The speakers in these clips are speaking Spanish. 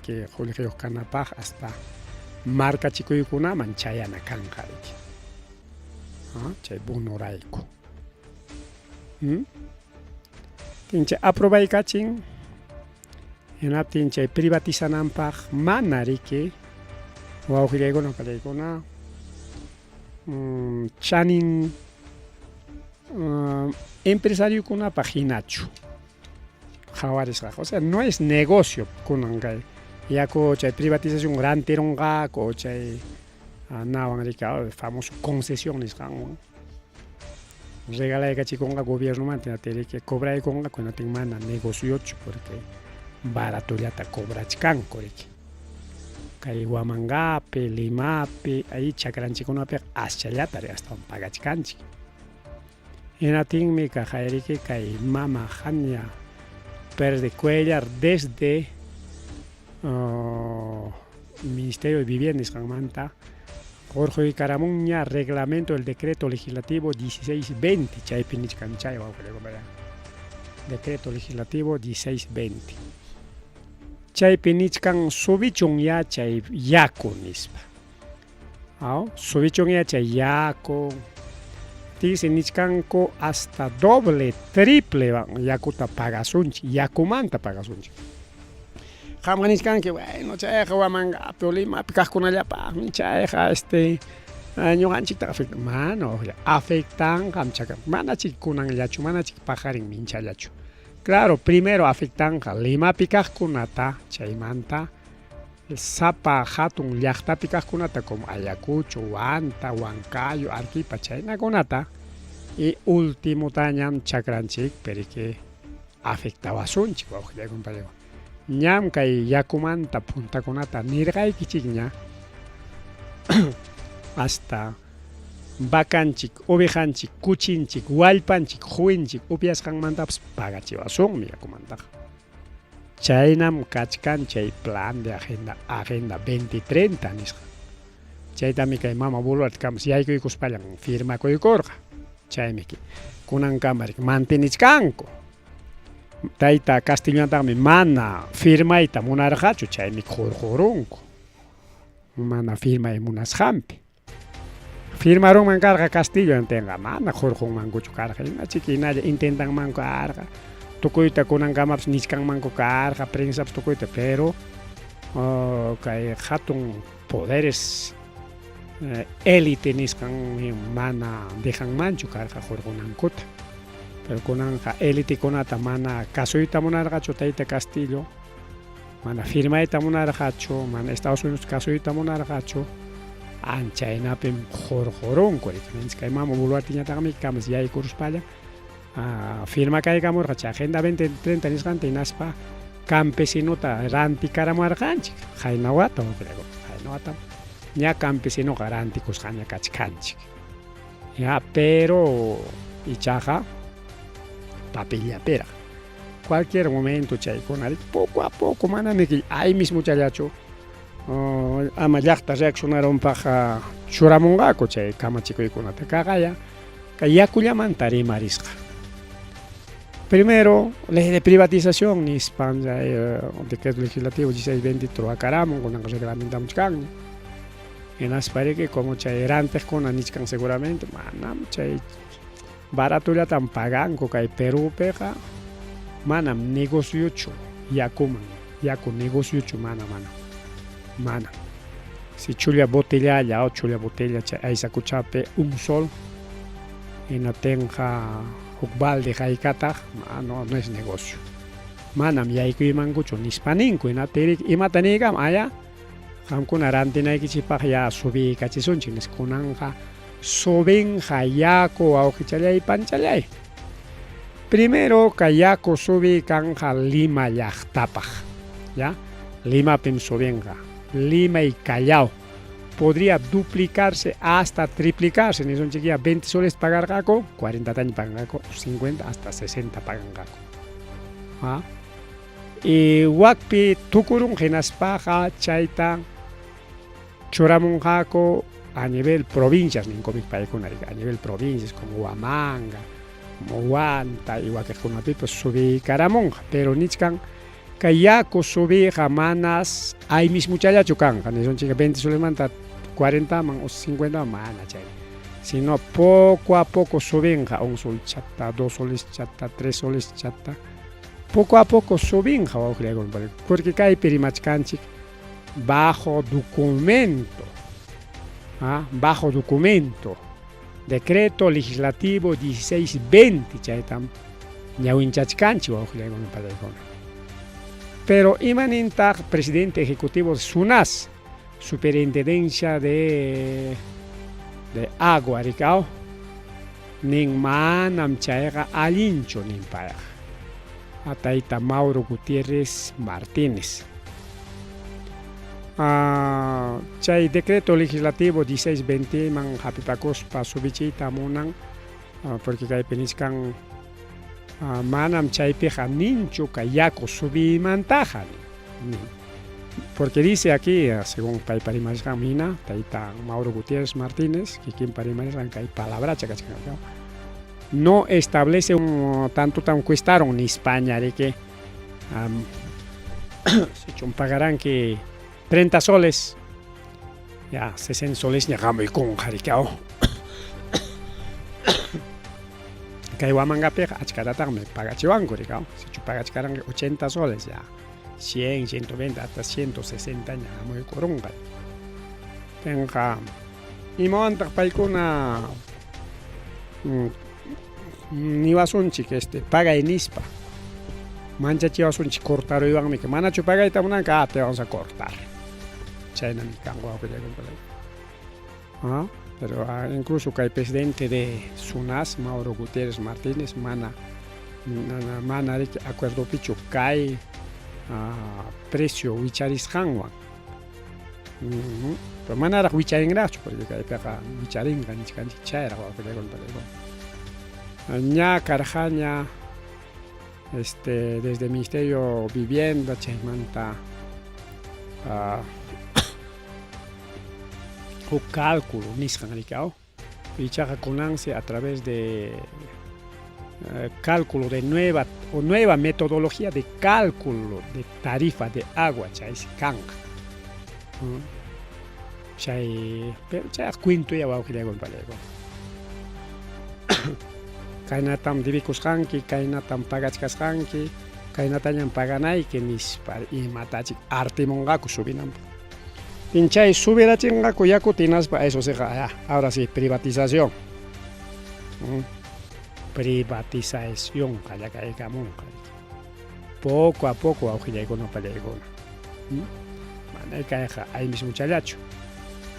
que Julio Canapaj hasta marca chikuyukuna manchayana kanqariki. Chay bunurayku. Tincha aprobaykachin hinaptin chay privatizananpaq mana riki wawqiykuna palaykuna chanin empresariokunapaq hinachu jawarisqa. O sea, no es negocio kunankay. Yaku chay privatización rantironqaku chay nawan rika famoso concesiones kanwan. Regalaykachikunqa gobierno manta que cobraykunqa kunatin mana negociochu porque baratullata cobrachkanku riki. Kay Huamangapi, Limapi, ahí chakranchikunapi aschallata astawan pagachkanchik. Hinatinmi kajayriki kay mama Jania Pérez de Cuellar desde Ministerio de Viviendas kanmanta Jorge Caramuña reglamento del decreto legislativo 1620 chaypi nichkanchay decreto legislativo 1620 chaypi nichkan subichun ya chay yaku nispa subichun ya chay yaku dice nichkanku hasta doble triple yakuta pagasunchi yakumanta pagasunchi qamqa nichkanki bueno chayqa Huamangapi Limapi kaqkunallapaqmi chayqa ñuqanchikta afecta mano afectanqa manachik kunanllachu manachik pajarin minchallachu. Claro, primero afectanqa Limapi kaqkunata chaymanta sapa hatun llaqtapi kaqkunata como Ayacucho, Huanta, Huancayo, Arequipa chaynakunata y último tañam chakranchik perike afectawasunchik wawqillay compañero. Ñam kay yakumanta puntakunata nirqaykichikña hasta vacanchik, ovejanchik, kuchinchik, wallpanchik, huinchik upiasqanmantapas pagachiwasunmi yakumantaqa. Chaynam kachkan chay plan de agenda 2030 nisqa. Chaytami kay mama Boluarte kamas yaykuykuspallan firmakuykurqa. Chaymi kunankamarika mantenichkanku. Tayta Castellantaqmi mana firmayta munarqachu chaymi qurqurunku. Mana firmay munasqanpi. Firmarunman karqa Castellantenqa mana qurqunmankuchu karqa. Imachiki hinalla intentanmanku karqa. Tukuyta kunankamapas nichkanmanku karqa, prensapas tukuyta, pero kay hatun poderes élite nisqan mana dejanmanchu karqa qurqunankuta. Pero kunanqa élite kunata mana kasuyta munarqachu tayta Castillo, mana firmayta munarqachu, mana Estados Unidos kasuyta munarqachu, anchaynapim qurqurunku riki. Kay mama Boluarteñataqmi kamas yaykuruspalla firma kaykamurqa chay agenda 2030 nisqanta hinaspa campesinota rantikaramurqanchik haynawata haynawata ña campesinoqa rantikusqaña kachkanchik ya, pero ichaqa papillapera cualquier momento chaykunari poco a poco manami ahí mismo challachu ama llaqta reaccionarunpaq churamunqaku chay kamachikuykunata kaqaya kay yakullamanta rimarisqa. Primero, ley de privatización nispan decreto legislativo 1620 truacaramun kunan reglamentamos kan. Hinaspariki como chay rantejkuna nichkan seguramente manam chay baratullatan paganku kay Perupiqa manam negociochu yakuman yaku negociochu mana. Si chulla botellalla o chulla botella chay aysakuchapi un sol hinatenqa balde haykataq no es negocio. Manam yaykuymankuchu nispaninku hinatirik imataniykam aya qamkuna rantinaykichipaq ya subikachisunchik niskunanqa subinqa yaku wawqichallay panchallay. Primero kay yaku subikanqa Lima llaqtapaq, ya Limapim subinqa, Lima y Callao podría duplicarse hasta triplicarse. Ni son chiquillas 20 soles pagar gaco, 40 años pagan gaco, 50 hasta 60 pagan gaco. Y wakpi tukurun genaspaja chaita churamun gaco a nivel provincias, ni comic a nivel provincias como Huamanga, como Huanta y Huaquejunapi, pues subí Caramonja, pero nichkan yaku subiqa manas aymish muchallachu kanqa nisonchik 20 solemanta 40 man o 50 mana chay sino poco a poco subinqa 1 sol chata 2 soles chata 3 soles chata poco a poco subinqa wawqillayku porque kaypi rimachkanchik bajo documento decreto legislativo 1620 chaytam ñawinchachkanchik wawqillaykuna palaykuna pero imanintaq presidente ejecutivo de SUNAS superintendencia de agua rikao nin manam chayqa allinchu nin payaq tayta Mauro Gutierrez Martínez chay decreto legislativo 1620 man hapipakuspa subichiyta munan porque kaypi niskan manam chaypiqa ninchu kay yaku subimantaqa porque dice aquí según paypa rimashqa mina tayta Mauro Gutiérrez Martínez kikinpa rimashqan kay palabracha kachkan no establece tanto cuestaron ni España de que se pagarán que 30 soles ya 60 soles ñaqamuy con jarikao kay wamangapiqa achkatataqmi pagachiwanku rikao se pagachkaran 80 soles ya 100, 120 hasta 160 ñaqamuy kurunqa tenqa imawantaq paykuna niwasunchik pagay nispa manchachiwasunchik cortaruywanmi que manachu pagayta munanqa te vamos a cortar chaynami kan wawqillaykuna pero incluso kay presidente de SUNAS Mauro Gutiérrez Martínez mana riki acuerdo pichu kay precio wicharisqanwan pero manaraq wicharinraqchu porque kaypiqa wicharinqa nisqanchik chayraq wawqillaykuna palaykuna ña karqaña desde el Ministerio Vivienda chaymanta un cálculo nisqan rikao ichaqa kunansi a través de cálculo de nueva metodología de cálculo de tarifa de agua chaysi kanqa chay cuento ya wawqillaykuna palaykuna kaynatam divikusqanki kaynatam pagachkasqanki kaynatañam paganayki nispa imatachik artimunqaku subinanpaq pinchay subirachinqaku yaku tinaspa eso siqa ahora sí privatización qallakaykamunqa poco a poco wawqillaykuna pallaykuna mana kayqa aymish muchallachu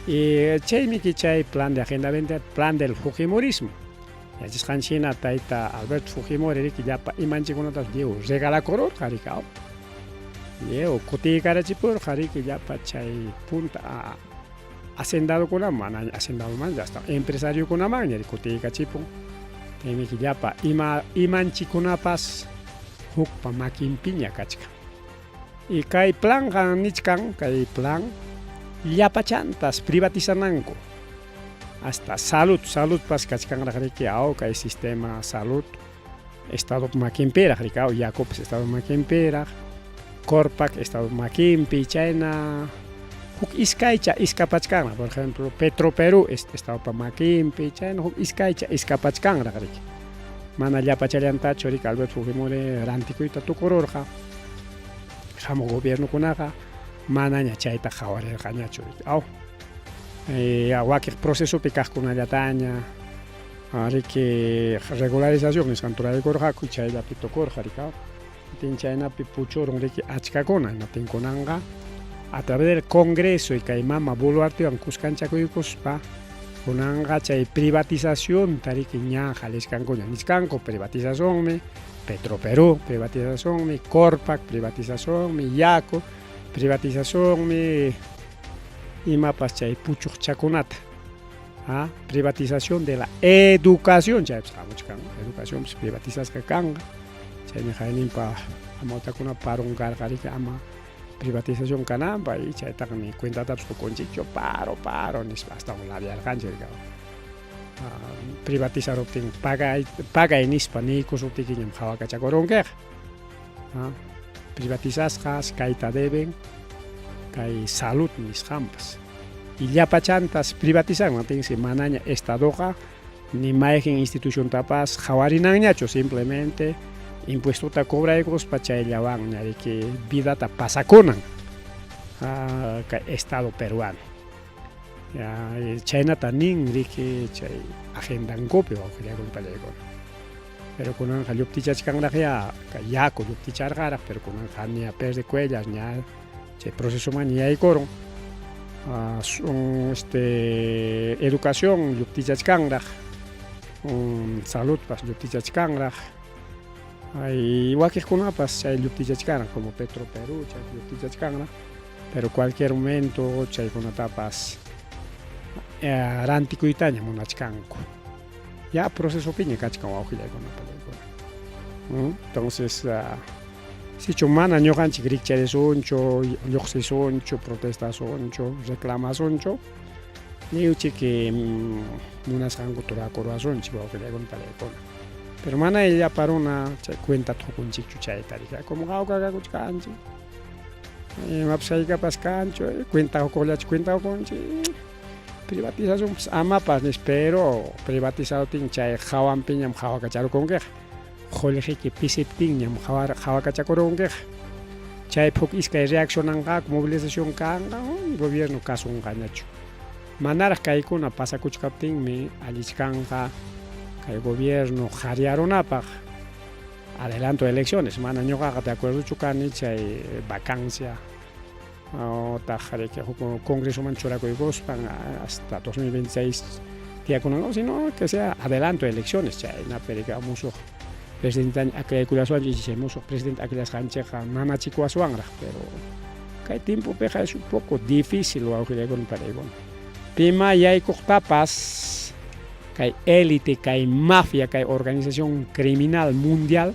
y chaymi chay plan de agenda 20 plan del fujimorismo yachisqanchina tayta Alberto Fujimori riki llapa imanchikunatas diego regalakururqa rikao diego kutiykarachipurqa riki llapa chay punta hacendadokunaman mana hacendadoman hasta empresariokunaman ña kutiykachipun taymiki llapa imanchikunapas hukpa makinpiña kachka y kay plan nichkan kay plan llapachantas privatizananku hasta salud pas kachkanraq riki kay sistema salud estado makinpiraq rikao yakupis estado makinpiraq Corpac estado makinpi chayna huk iskaycha iskapachkanraq por ejemplo Petroperú estado makinpi chayna huk iskaycha iskapachkanraq riki mana llapachallantachu riki Alberto Fujimori rantikuyta tukururqa hamuq gobiernokunaqa manaña chayta qawarirqañachu riki wakiq procesopi kaqkunallataña riki regularización nisqanturaykurqaku chayllapi tukurqa rikao chaynapi puchurun riki achkakuna tinkunanqa a través del Congreso y kay mama Boluartewan kuskanchakuykuspa kunanqa chay privatización tariki ña qalisqankuña nisqanku privatizaciónmi Petroperú privatizaciónmi Corpac privatizaciónmi Yaku privatizaciónmi imapas chay puchuqchakunata privatización de la educación chaypis hamuchkan educación privatizasqa kanqa chaymi hayninpa amawtakuna parunkarqa riki ama privatización kananpa y chaytaqmi cuentatapas qukunchikchu paro nispa astawan labiarqanchik rikao privatizaruptin pagay nispa niykusuptikiñam hawakachakurunkiqa privatizasqas kayta deben kay salud nisqanpas y llapachantas privatizarmatinsi manaña estadoqa ni mayqin instituciontapas qhawarinanñachu simplemente impuestota cobraykuspa chayllawanña riki vidata pasakunan kay estado peruano chaynata nin riki chay agendankupi wawqillaykunpallaykunqa pero kunanqa lluptichachkanraq kay yaku llupticharqaraq pero kunanqa ña perdicuellas ña chay procesoman yaykurun educación lluptichachkanraq saludpas lluptichachkanraq y wakiqkunapas chay lluptichachkanraq como Petro Perú chay lluptichachkanraq pero cualquier momento chaykunatapas rantikuytaña munachkanku ya procesopiña kachkan wawqillaykunapallaykunqa entonces sichu mana ñuqanchik rikcharisunchu lluqsisunchu protestasunchu reclamasunchu niuchiki munasqanku turakurwasunchik wawqillaykunapallaykunqa pero mana illaparuna chay cuentata hukunchikchu chayta rika como qawqakakuch kanchik imapas haykapas kanchu cuenta hukuqllachik cuenta hukunchik privatización pues amapas pero privatizadotin chay qhawanpiñam qhawakacharukunkiqa qulqiki pisiptinñam qhawakachakurunkiqa chay phuk iskay reaccionanqaku movilización kanqa gobierno kasunqañachu manaraq kaykuna pasakuchkaptinmi allichkanqa kay gobierno qhariyarunapaq adelanto de elecciones mana ñuqaqa de acuerdochu kani chay vacancia congresoman churakuykuspan hasta 2026 tiyakunanqa sino que sea adelanto de elecciones chaynapi rika musuq presidente aklaykulaswanchik y chay musuq presidente aklayasqanchikqa nanachikuaswanraq pero kay timpupiqa es un poco difícil wawqillaykunapallaykunqa pima yaykuqtapas kay élite kay mafia kay organización criminal mundial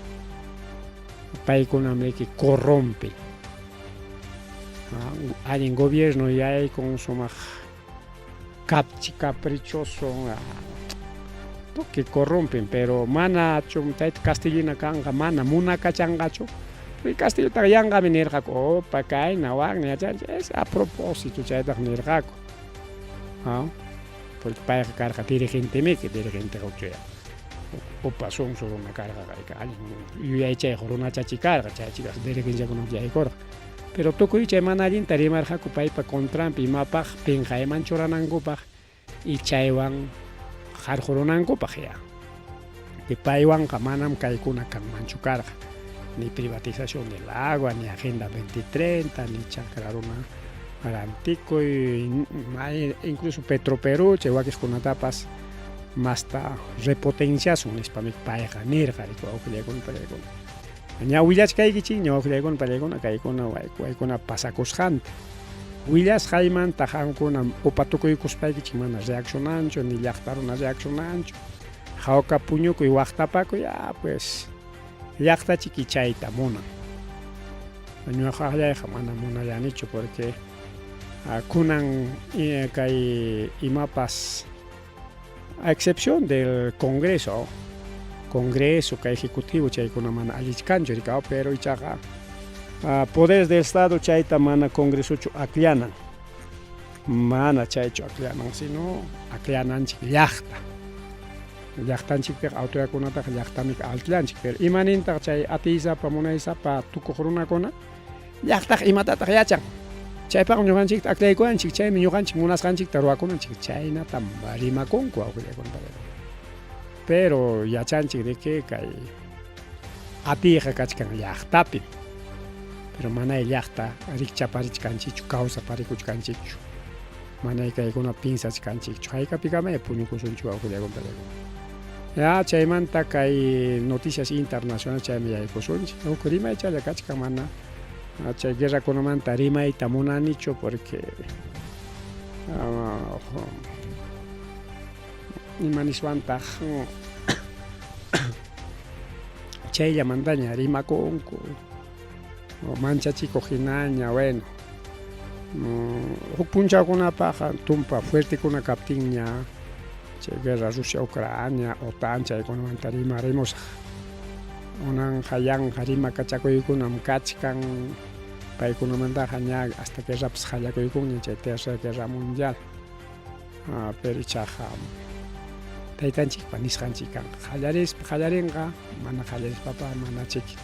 paykunam riki corrompe allin gobierno yaykun sumaq caprichoso que corrompen pero mana chumtayta Castellina kanqa mana munakachanqachu y Castellota yanqami nirqaku opa kayna waqña es a propósito chaytaq nirqaku porque payqa karqa dirigentemiku dirigente uchuya opa sonso runa karqa allin yuyaychayqa runachachikarqa chaychika dirigenciakunapi yaykurqa pero tukuy chay mana allinta rimarqaku paypa contrampi imapaq pinqayman churanankupaq y chaywan qarqurunankupaq ya y paywanqa manam kaykuna kanmanchu karqa ni privatización del agua ni agenda 2030 ni chakraruna Arantikuy incluso Petro Perú chay wakiqkunatapas masta repotenciasun nispami payqa nirqa riki wawqillaykunapallaykunqa ña willachkaykichik ña wawqillaykunapallaykunqa kaykuna waykuna pasakusqanta willasqaymanta qamkuna upa tukuykuspaykichik mana reaccionanchu ni llaqta runa reaccionanchu jawka puñukuy waqtapaku ya pues llaqtachiki chayta munan ñuqaqllayqa mana munallanichu porque kunan kay imapas a excepción del Congreso kay ejecutivo chaykuna mana allichkanchu rikaw pero ichaqa poderes del Estado chayta mana Congresochu aklanan mana chaychu aklanan sino aklananchik llaqtanchikpiqa autoridadkunataqa llaqtamika altillanchik pero imanintaq chay atiysapa munaysapa tukuq runakuna llaqtaqa imatataq yachan chaypaqa ñuqanchikta aklaykunanchik chaymi ñuqanchik munasqanchikta ruwakunanchik chaynata rimakunku wawqillaykunapallaykunqa pero yachanchik de que kay atiyqa kachkan llaqtapi pero manay llaqta rikchaparichkanchikchu kawsaparikuchkanchikchu manay kaykuna pinsachkanchikchu haykapikama puñukusunchik wawqillaykunapallaykunqa ya chaymanta kay noticias internacionales chaymi yaykusunchik huk rimaychalla kachkan mana chay guerrakunamanta rimayta munanichu porque imaniswantaq chayllamantaña rimakunku manchachikuq hinaña bueno huk punchawkunapaqa tumpa fuertekuna kaptinña chay guerra Rusia Ucrania OTAN chaykunamanta rimusaq unan hayan harima kachakuykunam kachkan paykunamanta haña hasta que raps hallakuykunña chay tercera guerra mundial pero chaja taytanchikpa nisqanchik kan hallarinqa mana hallarispaqa mana chiki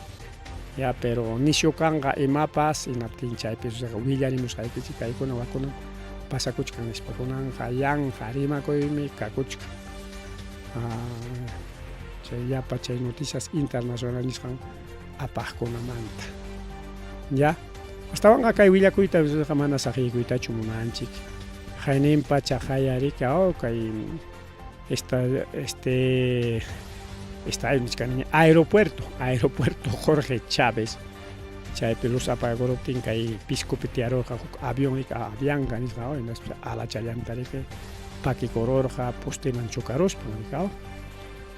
ya pero nishu kanqa imapas hinaptin chaypi willarimusqaykichik kaykuna wakuna pasakuchkan nispa kunan hayan harimakuymi kakuchkan chay yapa chay noticias internacional nisqan apaqkunamanta ya astawan kay willakuyta mana saqikuytachu munanchik hayninpa chaqayarika kay aeropuerto Jorge Chávez chaypi luz apaguruptin kay piskupi tiyarurqa huk avión Avianca nisqa alachallantariki pakikururqa posteman chukaruspa nisqa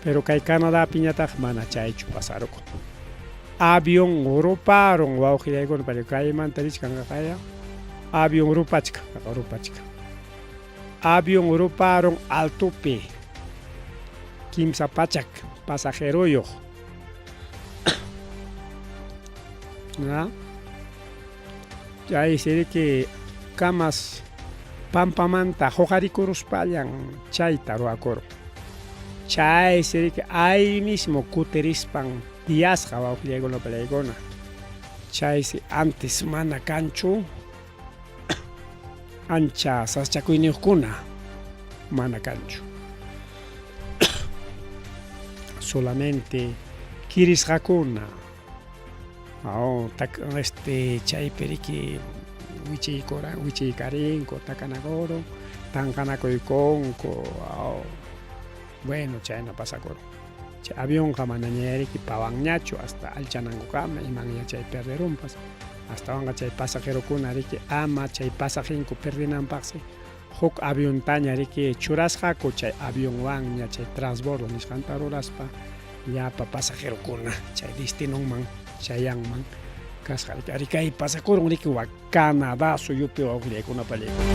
pero kay Canadapi ñataq mana chaychu pasarukun avión ruparon wawqiyaykuna pero kaymanta rishkanqa kaya avión rupachka avión ruparon altupi kimsa pachak pasajeroyuq chay siriki kamas pampamanta huqarikuruspayan chayta ruwakurun chay siriki ahí mismo kuterispan tiyasqa wawqiyaykuna palaykuna chaysi antes mana kanchu ancha saschakuyniuqkuna mana kanchu solamente kirisqakuna chaypiriki wichiykarinko takanakuru tanqanakuykunku bueno chayna pasakurun chay avionqa mana ñayariki pawanñachu hasta alchanankuqama imanña chay perderunpas hastawanqa chay pasajerokuna riki ama chay pasajinku perdinanpaqsi huk aviontaña riki churasqaku chay avionwanña chay transbordo nisqanta ruraspa llapa pasajerokuna chay destinonman chayanman kasqa riki ari kay pasakurun riki Canadá suyupi wawqillaykuna pallaykuna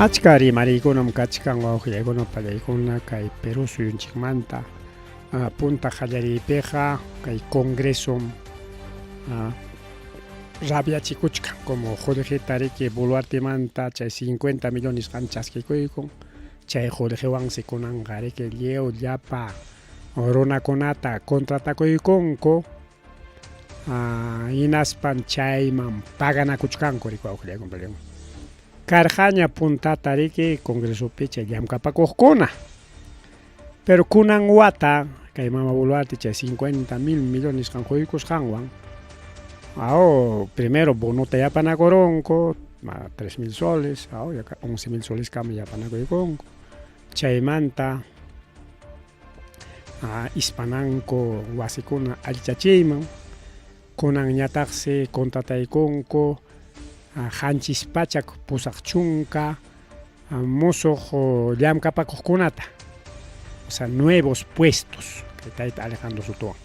achka rimariykunam kachkan wawqillaykuna pallaykuna kay Perú suyunchikmanta punta qallariypiqa kay congreso rabiachikuchkan como Jorgeta riki boluartemanta chay 50 millones kan chaskikuykun chay Jorgewansi kunanqa riki llew llapa runakunata contratakuykunku hinaspan chayman paganakuchkanku riki wawqillaykuna pallaykuna Karjaña puntata riki congresopi chay llamkapakuqkuna pero kunan wata kay mama boluarte chay 50 mil millones kan quykusqanwan primero bonuta yapanakurunku 3.000 soles 11.000 soles kama yapanakuykunku chaymanta hispananku wasikuna allichachiyman kunan ñataqsi contrataykunku hanchis pachak pusaq chunka musuq llamkapakuqkunata o sea nuevos puestos que tayta Alejandro Sutuwan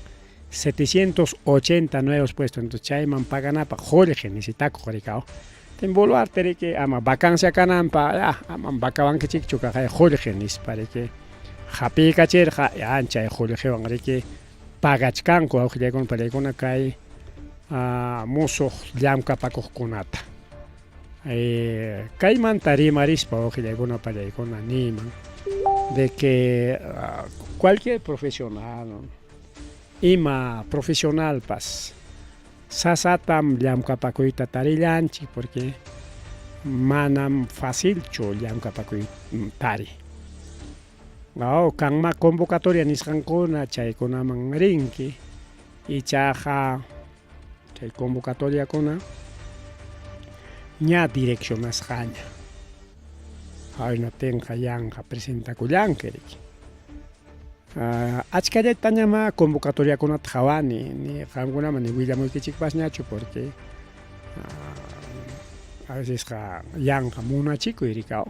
780 nuevos puestos entonces chayman paganapa Jorge nisitakuq rikaw ten boluarte riki ama vacancia kananpa aman vakawankichikchu kaqay Jorge nispa riki hapikachirqa chay Jorgewan riki pagachkanku wawqillaykuna palaykuna kay musuq llamkapakuqkunata kaymanta rimarispa wawqillaykuna pallaykuna niman de que cualquier profesional ima profesionalpas sasatam llamkapakuyta tarillanchik porque manam facilchu llamkapakuy tari kanma convocatoria nisqankuna chaykunaman rinki ichaqa chay convocatoriakuna ña direccionasqaña haynatinqa yanqa presentakullanki achkallata ñama convocatoriakunata hawani ni qamkunaman ni willamuykichikpasñachu porque a vecesqa yanqa munachikuy rikaw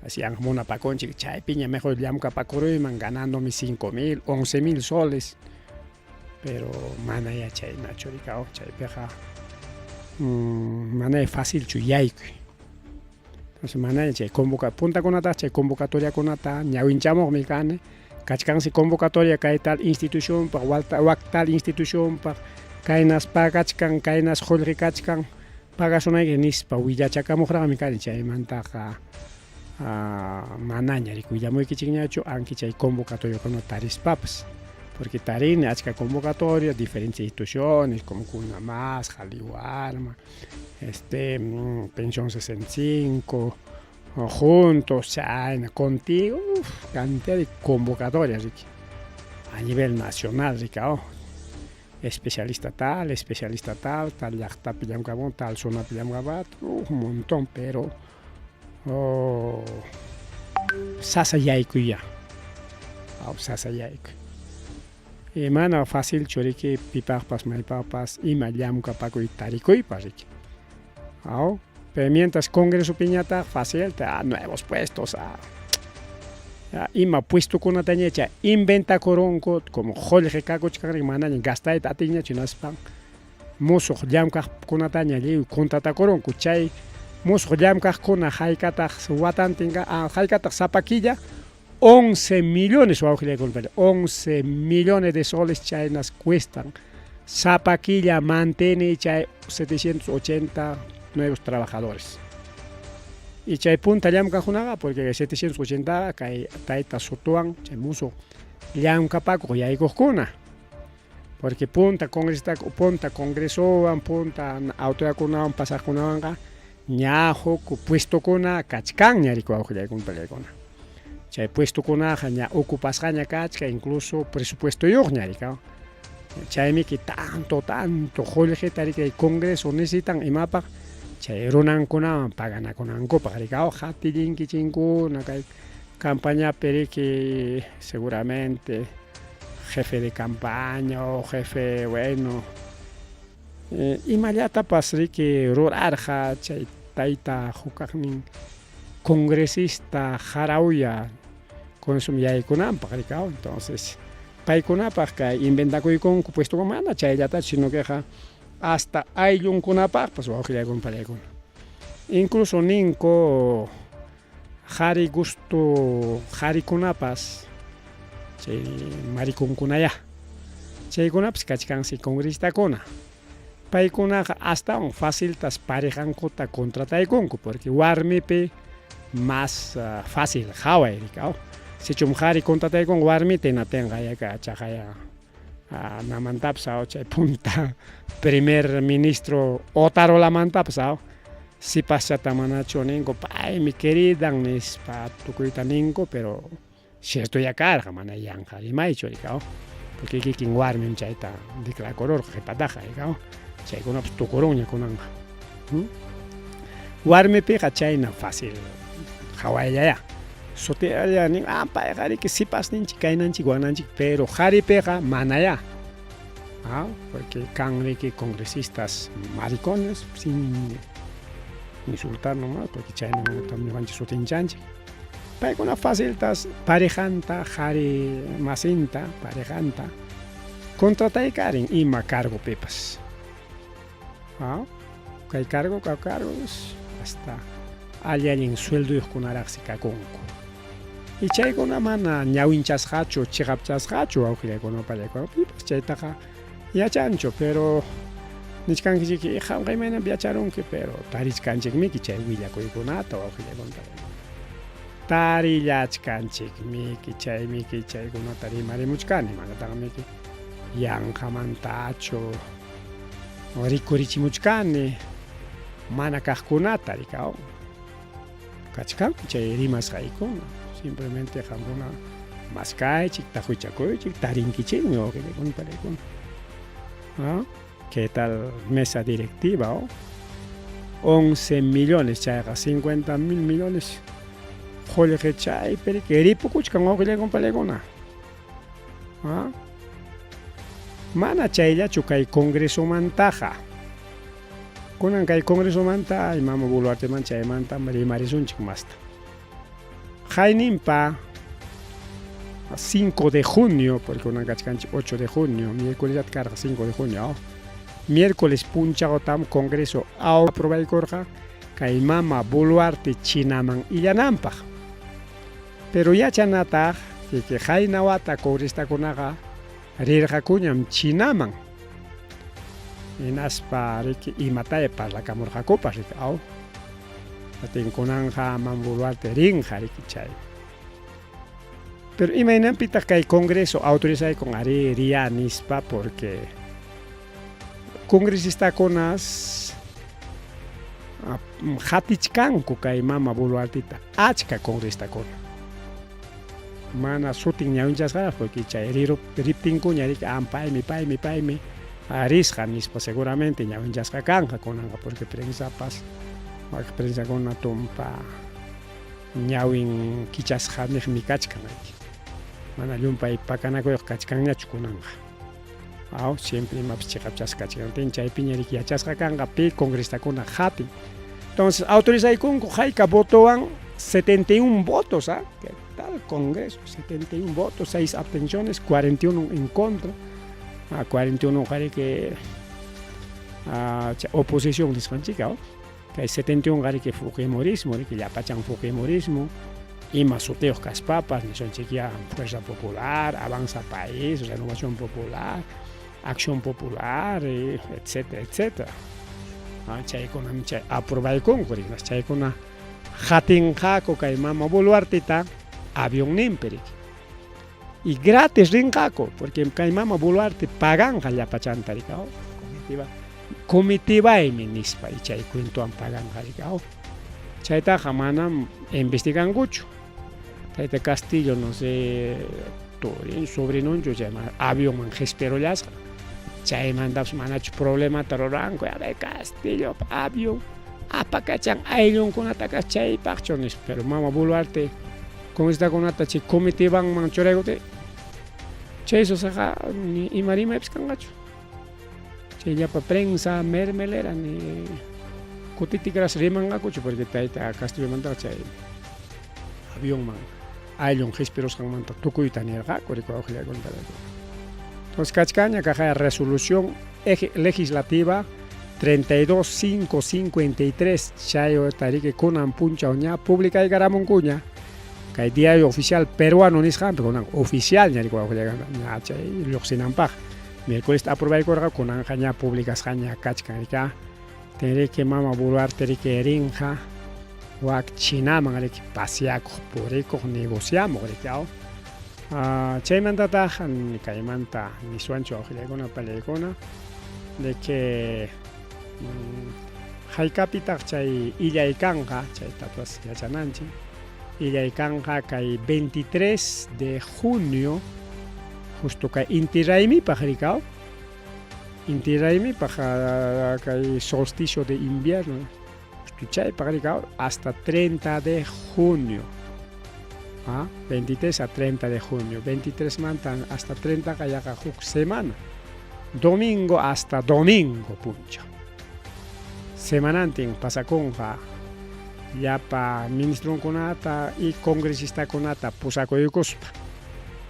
así yanqa munapakunchik chaypiña mejor llamkapakuyman ganándome 5,000, 11,000 soles pero manaya chaynachu rikaw chaypiqa manaya facilchu yaykuy entonces manaya chay puntakunata chay convocatoriakunata ñawinchamuqmi kani kachkansi convocatoria kay tal institucionpaq tal institucionpaq kaynas pagachkan kaynas qullqikachkan pagasunayki nispa willachakamuqraqmi kani chaymantaqa manaña willamuykichikñachu anki chay convocatoriakunata tarispapas porque tarini achka convocatoria diferentes instituciones como Cunamás, Jaliwarma, Pensión 65, juntos, China, contigo, cantidad de convocatorias a nivel nacional, especialista tal, tal llaqta pillamkabun, tal zona pillamkabat, un montón, pero sasa yaykuya, sasa yaykuy. Mana fácil churiki pipaqpas maypaqpas ima llamkapakuy tarikuypas riki. Pero mientras Congreso piñata fácil nuevos puestos ima puestokunata ñecha inventa koronko como jollqi kakuchkari manaña gastayta atiñachu naspan musuq llamkaqkunata ñalli contratakoronku chay musuq llamkaqkuna haykataq watantinqa haykataq sapakilla 11 millones 11 millones de soles chaynas cuestan Zapaquilla mantiene chay 780 nuevos trabajadores y chay punta llamkajunaqa porque 780 kay tayta sutuwan chay musuq llamkapakuq yaykuqkuna porque punta congresowan punta autoridadkunawan pasaqkunawanqa ña huk puestokuna kachkanña rikuwaq yaykunpalaykuna chay puestokunaqa ña ocupasqaña kachka incluso presupuestoyuqña rikaw chaymi que tanto qullqita rikay congreso necesitan imapaq chay runankunawan paganakunankupaq rikaw qatillinkichinkuna kay campañapi riki seguramente jefe de campaña o jefe bueno imallatapas riki rurarqa chay tayta hukaqnin congresista jarawlla consum yaykunanpaq rikaw entonces paykunapaq kay inventakuykunku puesto mana chayllata sino que hasta ayllunkunapaqpas wawqillaykunpalaykuna incluso ninko qhari gusto qharikunapas chay marikunkunaya chaykunapas kachkansi congresistakuna paykunaqa astawan faciltas parejankuta contrataykunku porque warmipi más fácil haway rikaw sichum qhari contrataykun warmita hinatinqa yaka chaqaya namantapas chay punta primer ministro Otarolamantapas si pasata manachu ninku paymi queridan nispa tukuyta ninku pero cierto yakarqa mana yanqa rimaychu rikaw porque kikin warmim chayta declararurqa qhipataqa rikaw chaykunapas tukurunña kunanqa warmipiqa chayna fácil hawayllaya sutiyalla nin payqa riki sipasninchik kaynanchik wananchik pero qharipiqa manaya porque kan riki congresistas maricones sin insultar nomás porque chayna ñuqanchik sutinchanchik paykuna faciltas parejanta qhari masinta parejanta contrataykarin ima cargopipas kay cargo hasta allin suelduyuqkunaraqsi kakunku y chaykuna mana ñawinchasqachu chiqapchasqachu wawqillaykunapallaykuna pipas chaytaqa yachanchu pero nishkankichiki qamqaymanam yacharunki pero tarishkanchikmiki chay willakuykunata wawqillaykunata tarillachkanchikmiki chaymiki chaykunata rimarimuchkani manataqa miki yanqamantachu rikurichimuchkani mana kaqkunata rikaw kachkanku chay rimasqaykuna simplemente qamkuna Mascaychik, tajuichakuychik, tarinkichikmi wawqiykuna palaykuna. ¿Qué tal mesa directiva? 11 millones, chayqa 50.000 millones. Jollqi chaypi ripukuchkan wawqiykuna palaykuna. Mana chayllachu kay congresomantaqa. Kunan kay congresomanta imama Boluarteman chaymanta rimarisunchik masta. Hayninpa 5 de junio, porque kunan kachkanchik 8 de junio, miércoles karqa 5 de junio. Miércoles punchagotam congreso aprobaykurqa kay mama Boluarte Chinaman illananpaq. Pero yachanataq que hayna wata congrestakunaqa rirqakuñam Chinaman. Hinaspa riki imatay parlakamurqakupas riki atinkunanja man Boluarte rinqa riki chay. Pero imaynanpitaq kay congreso autorizayku ari riya nispa porque congresistas hatichkanku kay mama Boluartita achka congresistakuna. Mana sutin ñawinchasqa porque chay riptinkuña riki paymi arisqa nispa seguramente ñawinchasqa kanqa kunanqa porque prensapas prensakuna tumpa ñawin kichasqaniqmi kachkan riki. Mana llumpay pakanakuyuq kachkanñachu kunanqa. Siempre imapas chiqapchasqa kachkan chaypiña riki yachasqa kanqa pi congresistakuna hatin. Entonces autorizaykunku hayka votowan 71 votos, ¿qué tal congreso? 71 votos, 6 abstenciones, 41 en contra, 41 que oposición disfanchica, que hay 71 que fujimorismo, que ya pachan fujimorismo, y más soteos caspapas, ni son chiquia Fuerza Popular, Avanza País, Renovación Popular, Acción Popular, etcétera, etcétera. Chaykuna aprobaykunku, chaykuna hatinqaku kay mama Boluartita avión nimpi. Y gratis rinqaku, porque kay mama Boluarte paganqa llapachanta riki. Comitibaymi nispa y chay cuentuwan paganqa riki. Chaytaqa manam investigankuchu. Tayta Castillo, no sé, Turin, sobrinunchu chayman aviónman gesperollasqa. Chaymantapas manachu problemata ruranku, Castillo, avión. Apakachan ayllunkunataqa chaypaqchu nispa, pero mama Boluarte congresistakuna chay comitibanman churaykute chaysusaqa ni ima rimaypis kanqachu. Chayllapa prensa mermelera ni kutitikras rimanqakuchu porque tayta Castillomantaqa chay aviónman ayllun gesperosqanmanta tukuyta nirqaku riku wawqiykuna. Entonces kachkaña kaja resolución legislativa 32553 chayo tariki kunan puncha ña publica y garamunkuña kay diario oficial peruano nisqanpi kunan oficial ña riku wawqiykuna ña chay lluqsinanpaq miércoles aprobaykurqa kunanqa ña publicasqa ña kachkan rika tenriki mama Boluarte riki rinqa wak Chinaman riki paseakuq purikuq negociamuq riki chaymantataq kaymanta niswanchu wawqiykuna palaykuna de que haykapitaq chay illaykanqa chaytapas yachananchik illaykanqa kay 23 de junio justo kay Inti Raymipaq rika Inti Raymipaq kay solsticio de invierno justo chaypaq rika hasta 30 de junio 23 a 30 de junio 23 mantan hasta 30 kayaqa huk semana domingo hasta domingo puncha semanantin pasakunqa yapa ministronkunata y congresistakuna pusakuykuspa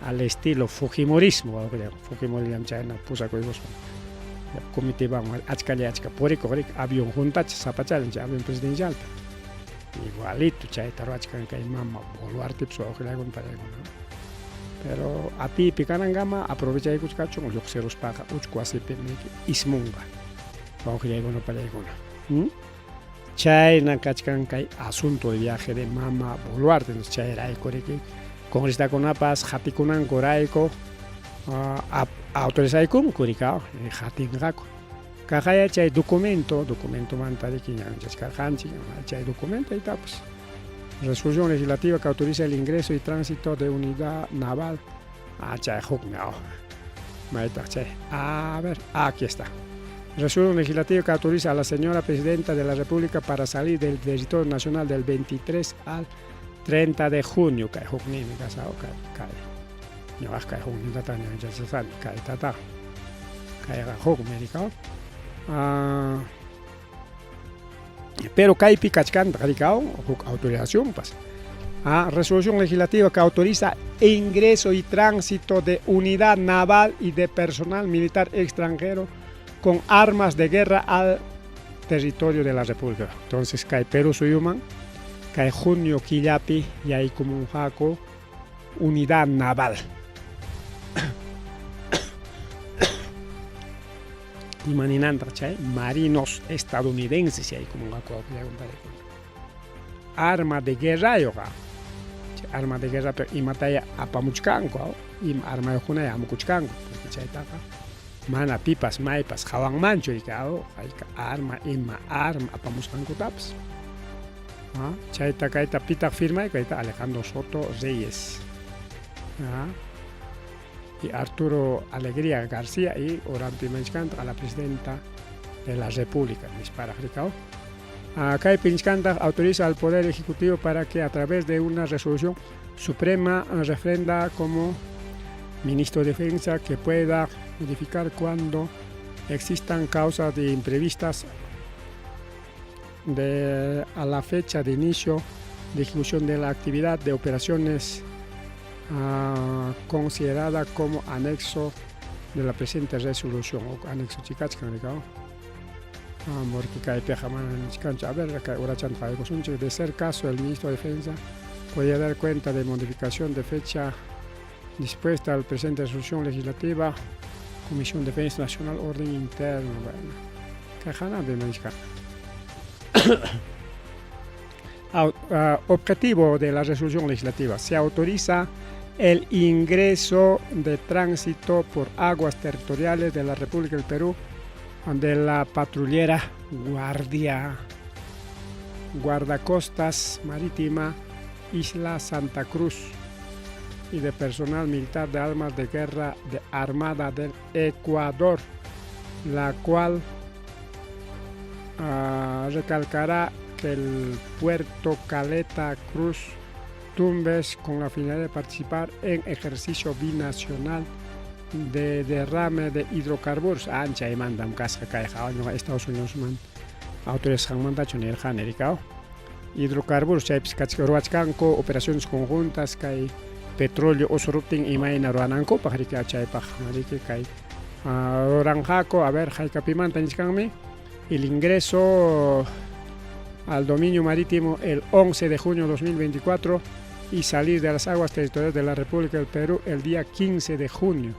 al estilo fujimorismo fujimorismo chayna pusakuykuspa comitibanman achka purikuq riki avión juntacha sapacharinchik avión presidencialta igualito chayta ruachkan kay mama Boluartepis wawqiykuna palaykuna. Pero atipi kananqama aprovechaykuchkachun lluqsiruspaqa uchku wasipi ismunqa wawqiykuna palaykuna. Chayna kachkan kay asunto de viaje de mama Boluarte chayrayku riki congresistakunapas hatikunankurayku autorizaykunku rika hatinqaku kaqaya chay documento manta riki ñawinchaskarqanchik chay documento itapas Resolución legislativa que autoriza el ingreso y tránsito de unidad naval. A ver, aquí está. Resolución legislativa que autoriza a la señora Presidenta de la República para salir del territorio nacional del 23 al 30 de junio. Pero Kaipi Kachkan autorización pues. Resolución legislativa que autoriza ingreso y tránsito de unidad naval y de personal militar extranjero con armas de guerra al territorio de la República. Entonces, Kai Perú Suyuman, Kai junio Killapi y hay como un jaco unidad naval. Imaninanta, marinos estadounidenses y hay como un jaco. Arma de guerra yoga. Arma de guerra pero imataya apamuchkanko, arma de juna ya amukuchkanko, porque chaitaka. Mana pipas, maipas, jawang mancho y arma apamuskanko taps. Chaitaka pita firma y Alejandro Soto Reyes. Y Arturo Alegría García y Orampi Menchkant a la Presidenta de la República. Kai Pinchkanta autoriza al Poder Ejecutivo para que a través de una resolución suprema refrenda como Ministro de Defensa que pueda modificar cuando existan causas de imprevistas a la fecha de inicio de ejecución de la actividad de operaciones considerada como anexo de la presente resolución o anexo chicachkan. De ser caso, el ministro de Defensa podría dar cuenta de modificación de fecha dispuesta al presente resolución legislativa, Comisión de Defensa Nacional, Orden Interno. Objetivo de la resolución legislativa: se autoriza el ingreso de tránsito por aguas territoriales de la República del Perú de la patrullera guardacostas marítima Isla Santa Cruz y de personal militar de armas de guerra de Armada del Ecuador, la cual recalcará que el puerto Caleta Cruz Tumbes con la finalidad de participar en ejercicio binacional de derrame de hidrocarburos ancha y mandam casa Estados Unidos man autores manda chunel genericao hidrocarburos chaypis operaciones conjuntas kay petróleo osoruptin imayna ruananko pajarika chaypaj mariki kay oranjaco a ver jaykapimanta niskanmi el ingreso al dominio marítimo el 11 de junio de 2024 y salir de las aguas territoriales de la República del Perú el día 15 de junio.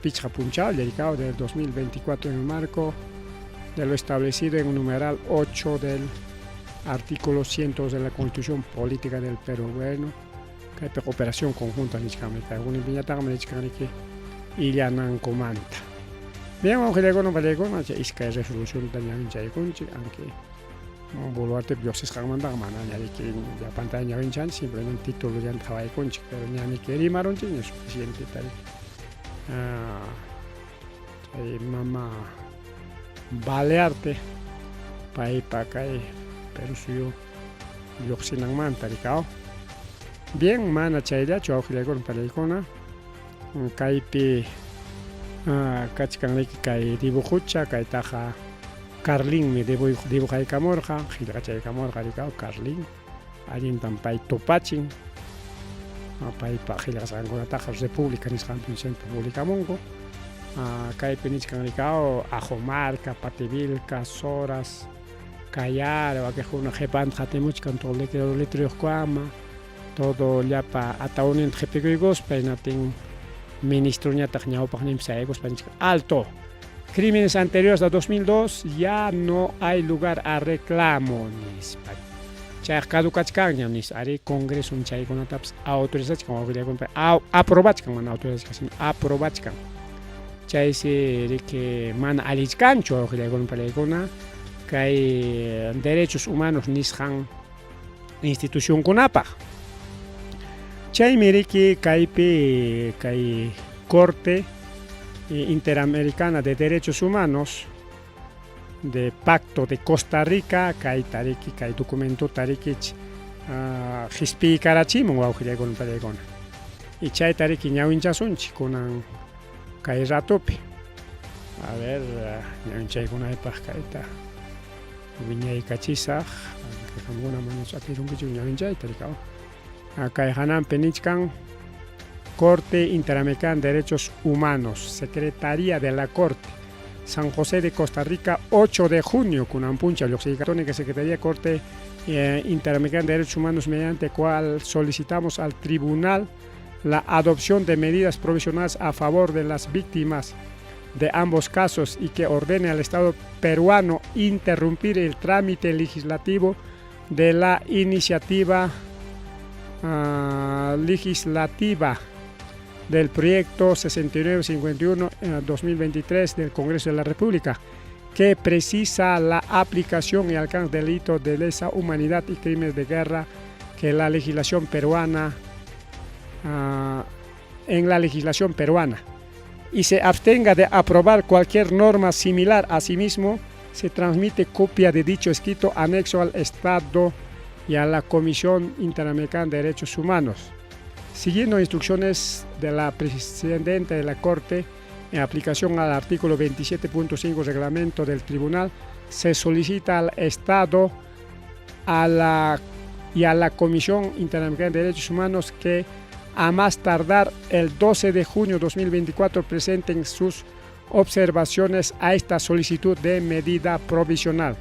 Pichja Punchal, dedicado del 2024 en el marco de lo establecido en el numeral 8 del artículo 100 de la Constitución Política del Perú. Bueno, que hay operación conjunta en Chicamita, una piñata en Chicamita y ya no comanda. Bien, vamos a ver con un es que hay resolución también en Chayconchi, aunque Boluarte Bioses Jamanda, que ya pantalla en Chan, simplemente título ya en Chayconchi, pero ya ni quería maronchi ni es suficiente tal. Mama balearte para caer pero suyo yoxinang man taricao bien mana chayda chawjile con palicona kaipi kachkan kai dibujucha kai taja Carlin me dibujai camorja gilachay camorja ricao Carlin allin tampai topachin paipa gilasan con taja República Nishan República Mongo kaipi niskan ricao Ajomarca Pativilca Soras Callar o que una jepan jatemuch con todo el letreros cuama todo ya pa ataun en jepigoigos peinatin ministro nya tajñao pagnim saegos alto crímenes anteriores a 2002 ya no hay lugar a reclamo nis chay caducachkan nis ari congreso un chay con ataps autorización con aprobachkan autorización aprobachkan chay se que man alichkancho con pelegona que hay derechos humanos nishan institucionkunapaq. Chaymi riki kaypi kay Corte Interamericana de Derechos Humanos de Pacto de Costa Rica kay tariki kay documento tarikich hisp'i karachimun wawqillaykuna pallaykuna y chay tariki ñawinchasunchik kunan kay ratupi a ver ñawinchaykunaypaq kayta wiñaykachisaq qamkuna manas atirunkichu ñawinchayta rikawan kay hananpi nichkan Corte Interamericana de Derechos Humanos, Secretaría de la Corte, San José de Costa Rica, 8 de junio, Kunampuncha, Lyoxicatonica, Secretaría Corte Interamericana de Derechos Humanos, mediante cual solicitamos al Tribunal la adopción de medidas provisionales a favor de las víctimas de ambos casos y que ordene al Estado peruano interrumpir el trámite legislativo de la iniciativa legislativa del proyecto 6951-2023 del Congreso de la República, que precisa la aplicación y alcance del delito de lesa humanidad y crímenes de guerra que la legislación peruana en la legislación peruana y se abstenga de aprobar cualquier norma similar. Asimismo, se transmite copia de dicho escrito anexo al Estado y a la Comisión Interamericana de Derechos Humanos. Siguiendo instrucciones de la Presidenta de la Corte, en aplicación al artículo 27.5 reglamento del Tribunal, se solicita al Estado y a la Comisión Interamericana de Derechos Humanos que a más tardar el 12 de junio de 2024 presenten sus observaciones a esta solicitud de medida provisional.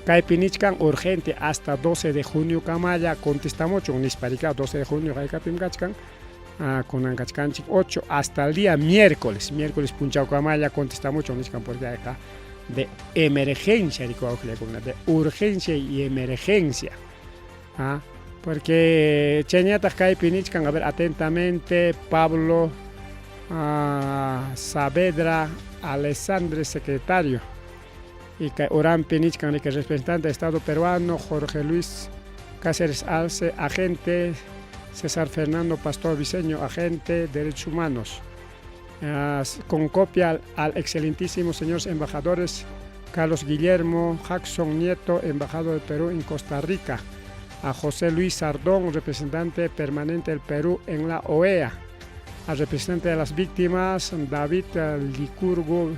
Kaypinichkan urgente hasta 12 de junio kamaya contestamos nisparika 12 de junio kaykapim kachkan kunan kachkanchik 8 hasta el día miércoles punchau kamaya contestamos nishkan porque acá de emergencia de urgencia y emergencia porque cheñatas kaypinichkan a ver atentamente Pablo Saavedra Alessandre, secretario, y Orán Pinichkan, que es representante del Estado peruano, Jorge Luis Cáceres Alce, agente, César Fernando Pastor Viseño, agente de Derechos Humanos, con copia al excelentísimo señores embajadores Carlos Guillermo Jackson Nieto, embajador del Perú en Costa Rica, a José Luis Sardón, representante permanente del Perú en la OEA, al representante de las víctimas David Licurgo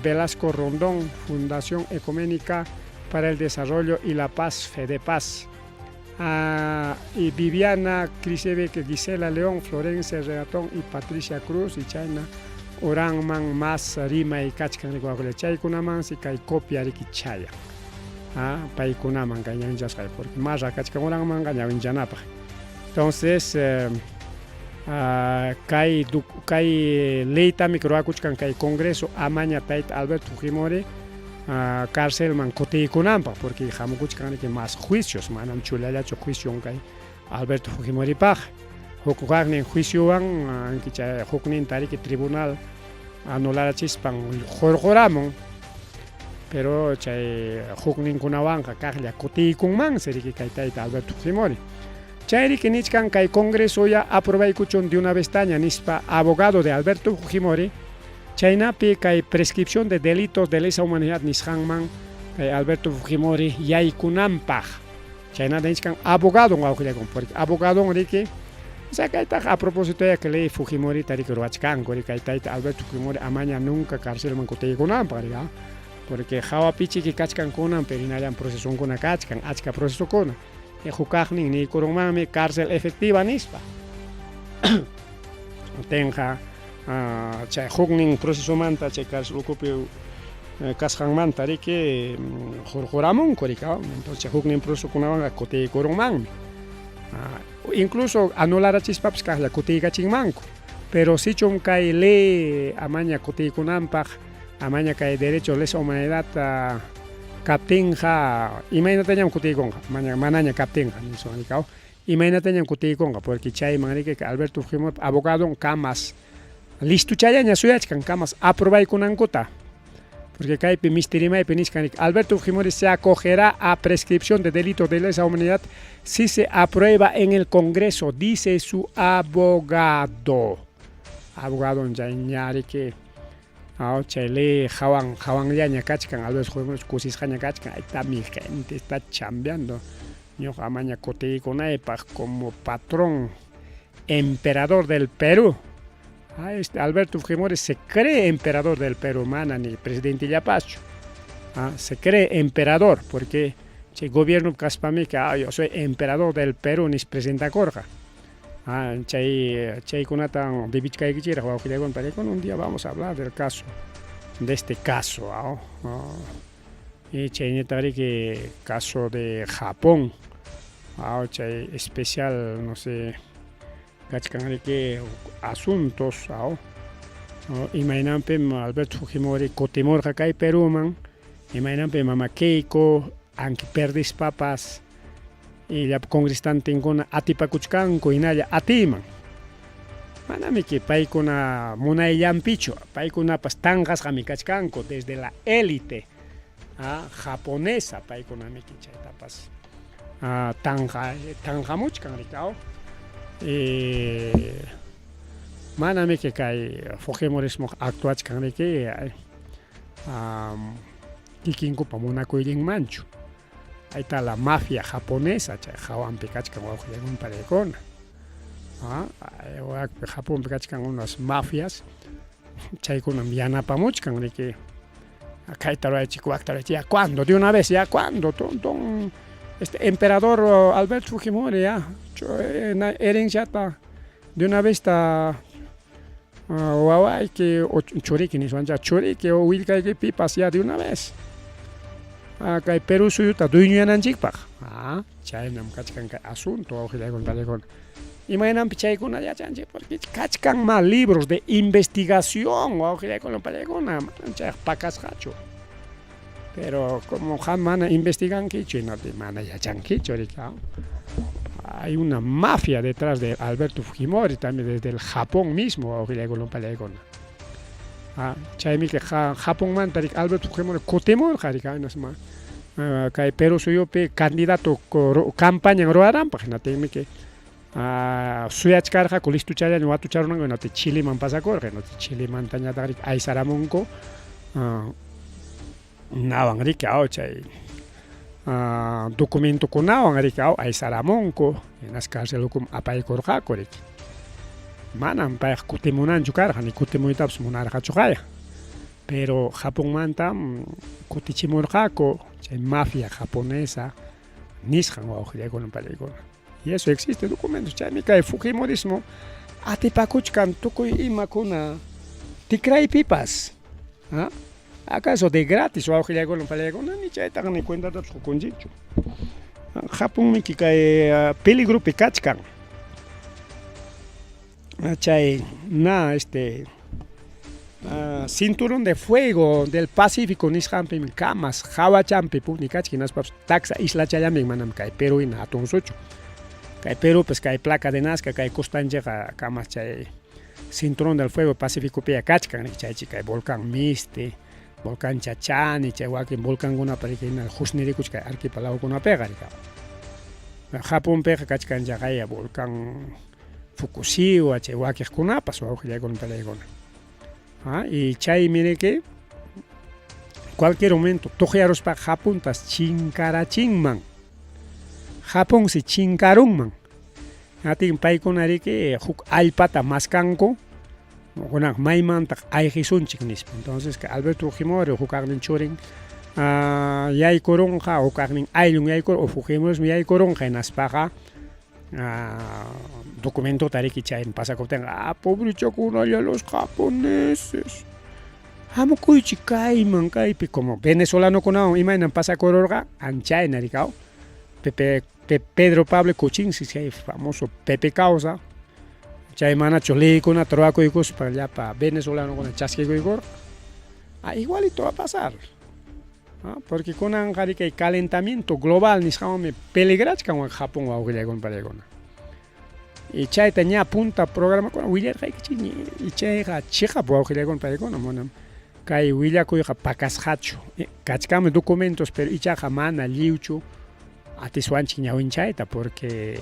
Velasco Rondón, Fundación Ecuménica para el Desarrollo y la Paz, FEDEPAZ, y Viviana Crisebek, Gisela León, Florencia Regatón y Patricia Cruz, y China Oranman más Rima y Kachkan Rikuakule Chaykunaman, si Kai copia Riki Chaya, Paikunaman, Gañan Jaskai, porque más a Kachkan Oranman, Gañan Janapa. Entonces, Kai leita microacuchkan kai Congreso amaña tait Alberto Fujimori cárcel man koteikunampa porque jamukuchkan que más juicios manam chulalacho juicio kai Alberto Fujimori paj hukukagni juicio wan kicha huknin tariki tribunal anularachispan jorjoramon pero chay huknin kunawan kaklia koteikunman seriki kai tait Alberto Fujimori. Chayri que nichkan kai Congreso ya aprobaicuchon de una vestaña nispa abogado de Alberto Fujimori, chaynapi kai prescripción de delitos de lesa humanidad nishanman kai Alberto Fujimori yaykunampaj. Chayna nichkan abogado ngawkilakon porque abogado riki o sea kai a propósito ya que ley Fujimori tarik ruachkan kori kai taita Alberto Fujimori amaña nunca cárcel man koteykunampaj riga porque hawa pichi ki kachkan kunan perinayan proceso kuna kachkan achka proceso kuna. Jukajnin ni kurumami cárcel efectiva nispa tenja chay huknin proceso manta chay cárcel ocupió kasjan manta riki jorjoramon korika entonces huknin proceso kunawan kote kurumman incluso anular chispaps kahla kote gachinmanko pero si chum kai le amaña kote kunampaj amaña kai derecho lesa humanidad Kaptinja, imagínate ñam kutikonga, manaña kaptinja, ni son ni cao. Imagínate ñam kutikonga, porque chay manrique Alberto Fujimori abogado camas. Listo chaya ña suyachkan camas aprobay kunankuta. porque Caipe Misterimay Peniscanic. Alberto Fujimori se acogerá a prescripción de delito de lesa humanidad si se aprueba en el Congreso, dice su abogado. Abogado Njañari que Chile, Jawan Yaña Kachkan, Alberto Fujimori, Cusis Jaña Kachkan, ahí está mi gente, está chambeando. Yo amaña cote con AEPAG como patrón, emperador del Perú. Alberto Fujimori se cree emperador del Perú, ni presidente Yapacho. Se cree emperador porque el gobierno Caspami que yo soy emperador del Perú, ni presidente Corja. Chay kunatan de Bichkai Kichira, un día vamos a hablar del caso, de este caso. Y chay que caso de Japón. Chay especial, no sé. Que asuntos imaginampe Alberto Fujimori Cotemor Hakai Perú man imaginampe Mama Keiko anki perdis papas y la congristante ingona atipakuchkanko inaya atiman manami que paikuna munay yampicho paikuna pas tangas hamikachkanko desde la élite japonesa paikuna miki chaytapas tangamuchkan rikao manami que kai Fujimorismo actuachkan que kikinko pamuna koilin manchu ahí está la mafia japonesa chay jawan pikachkan wawqillagun pareykuna Japón pikachkan unas mafias chaykunam yanapamuchkan de que acá ya cuándo de una vez ya cuándo este emperador Alberto Fujimori ya herencia de una vez está Huawei que choriki ni suanja choriki o wilka que pipas ya de una vez acá Perú suyo está dueño en Anjikpag chaynam kachkan asunto ojila con talecon imaginan pichaykuna ya chanche porque kachkan más libros de investigación ojila con talecona chay pacas hacho pero como jamana investigan que chino de mana ya chanquicho hay una mafia detrás de Alberto Fujimori también desde el Japón mismo chaymi que Japón man tarik Alberto Fujimori Cotemor jarika nasma kay Perú suyo pe candidato campaña roaran página temi que suyachkarja kulistu chaya no atucharon no te Chile man pasa corre no te Chile man taña tarik ay saramonko nawan rikao chay documento con nawan rikao ay saramonko en las cárceles como apay korja korik manan pa kutemunan chukar ni kutemuitaps munar hachukaya pero Japón manta kutichimurjako chay mafia japonesa nishan wawqilla con palegona y eso existe documentos chay mi kay Fujimorismo atipakuchkan tukuy imakuna tikray pipas ¿acaso de gratis o ojilla con palegona ni chay ni cuenta de su conjicho Japón mi que peligro pikachkan chay cinturón de fuego del Pacífico nishampi camas hawachampi punikachki naspaps taxa isla chayami manam kay Perú ina atun sucho kay Perú pues kay placa de Nazca kay costanjeja camas chay cinturón del fuego Pacífico pia kachkan chay kay volcán Miste volcán Chachani chay wakin volcán guna parikina husnirikuch kay arquipelago kuna pega Japón pega kachkan jagaya volcán Fukushima chay wakij kunapas wawqilla con palegona y chay mire que cualquier momento tojiaros para Japón tas chinkarachinman Japón si chinkarunman atin paykunari que huk allpata maskanko kunak maymanta ayqisunchik nispa entonces que Alberto Fujimori hukaqnin churin yaykurunqa hukaqnin ayllun yaykur o Fujimorismo yaykurunqa hinaspaqa documento tariki chay pasa que tenga pobrechakuna ya los japoneses hamukuychi kayman kaypi como venezolano kuna imainan pasa cororga anchay narikao Pedro Pablo Kuchinsi chay famoso Pepe Causa chay mana cholikuna troaco y cos para allá para venezolano con el chasquigo y gor igualito va a pasar porque con el calentamiento global ni sabemos peligrach como en Japón o algo con palegona y chay tenía punta programa con William y chay chica por algo con palegona monam kay willakuyqa pakasqachu kachkami documentos pero ichaqa mana lliwchu atiswanchik ñawinchayta porque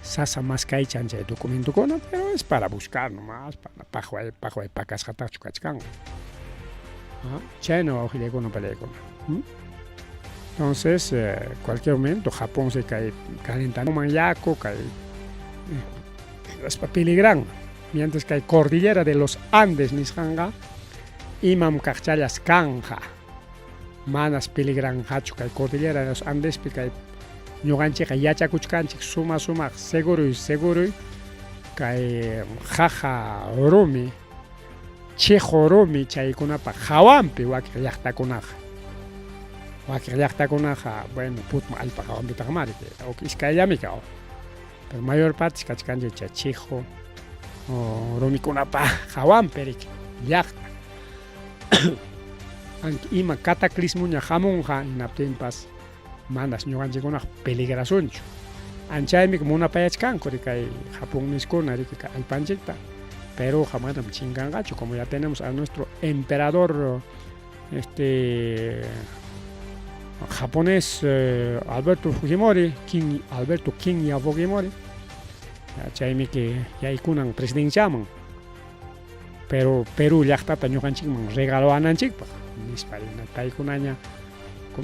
sasa mas kaychan chay documentokuna pero es para buscar nomás para paqway pakasqatachu kachkan chayno wawqillaykuna palaykuna entonces cualquier momento Japón se cae calentando yaku kay es peligran mientras que hay cordillera de los Andes nisqanqa imam kaqchallas kanja manas peligran hachu kay cordillera de los Andes pi kay ñuqanchikqa yachakuchkanchik sumaq seguruy kay jaja rumi chiqo rumi chaykunapa hawanpi wakiq llaqtakunaqa bueno putma allpa hawanpitaqa mari iskayllami kawan pero mayor parte kachkanchik chay chiqo rumikunapa hawanpi llaqta ima cataclismuña hamunqa hinaptinpas manas ñuqanchikkunaq peligrasunchu anchaymi munapayachkanku kay Japón niskuna kay allpanchikta pero manam chinkanqachu como ya tenemos a nuestro emperador japonés Alberto Fujimori Alberto King Fujimori chaymi que yaykunan presidenciaman pero Perú llaqtata ñuqanchikman regalo ananchikpaq nisparina paykunaña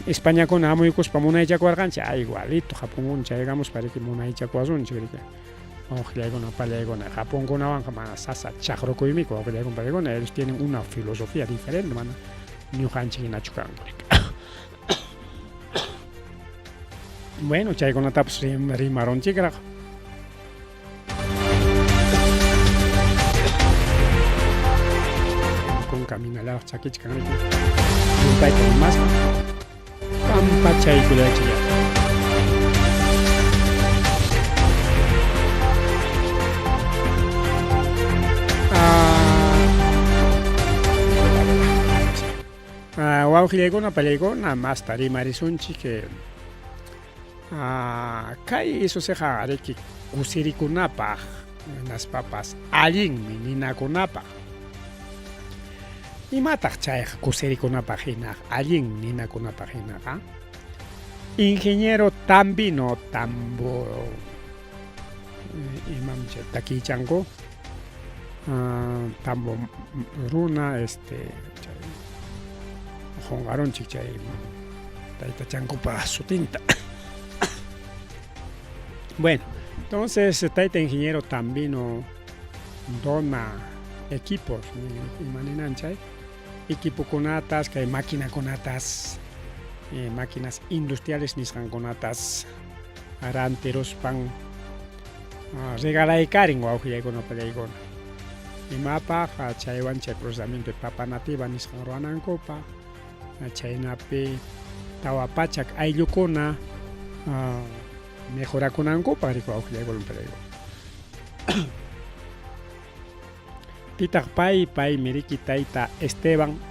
Españakuna hamuykuspa munaychakuwarqanchik igualito Japón chaygamos pariki munaychakuwasunchik wawqillaykuna pallaykuna Japonkunawanqa mana sasa chaqrukuymiku wawqillaykuna pallaykuna ellos tienen una filosofía diferente mana ñuqanchik hinachu kanku bueno chaykunatapas rimaronchikraq con caminalaq chakichkanku yumpayta rimasqa pampa chaykullachilla wawqillaykuna pallaykuna masta rimarisunchik que kay isusiqa ariki kusirikunapaq naspapas allinmi ninakunapaq imataq chayqa kusirikunapaq hinaq allin ninakunapaq hinaqa ingeniero Tambino Tambo imam chay takiychanku tambo runa chay honqaronchik chay taytachankupa sutinta bueno entonces tayta ingeniero Tambino dona equipos imaninanchay equipokunatas kay maquinakunatas máquinas industriales nisqankunatas aranterospan regalaykarin wawqillaykuna pallaykuna imapaq chaywan chay procesamiento de papa nativa nisqan ruwanankupa chaynapi tawa pachak ayllukuna mejorakunankupaq riku wawqillaykuna pallaykuna pitaq pay miriki tayta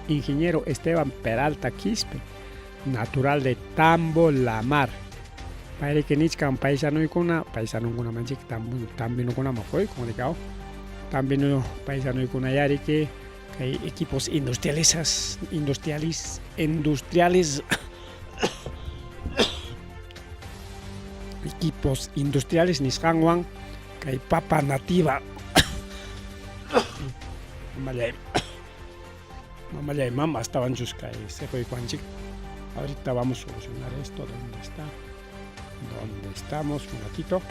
ingeniero Esteban Peralta Quispe natural de Tambo La Mar payriki nichkan paisanukunamanchik Tambinokunaman como dikao Tambino paisanuykuna yariki kay equipos industriales equipos industriales nisqanwan kay papa nativa mamallay mama estaban kay sequykuanchik ahorita vamos a solucionar esto ¿dónde estamos? Un ratito.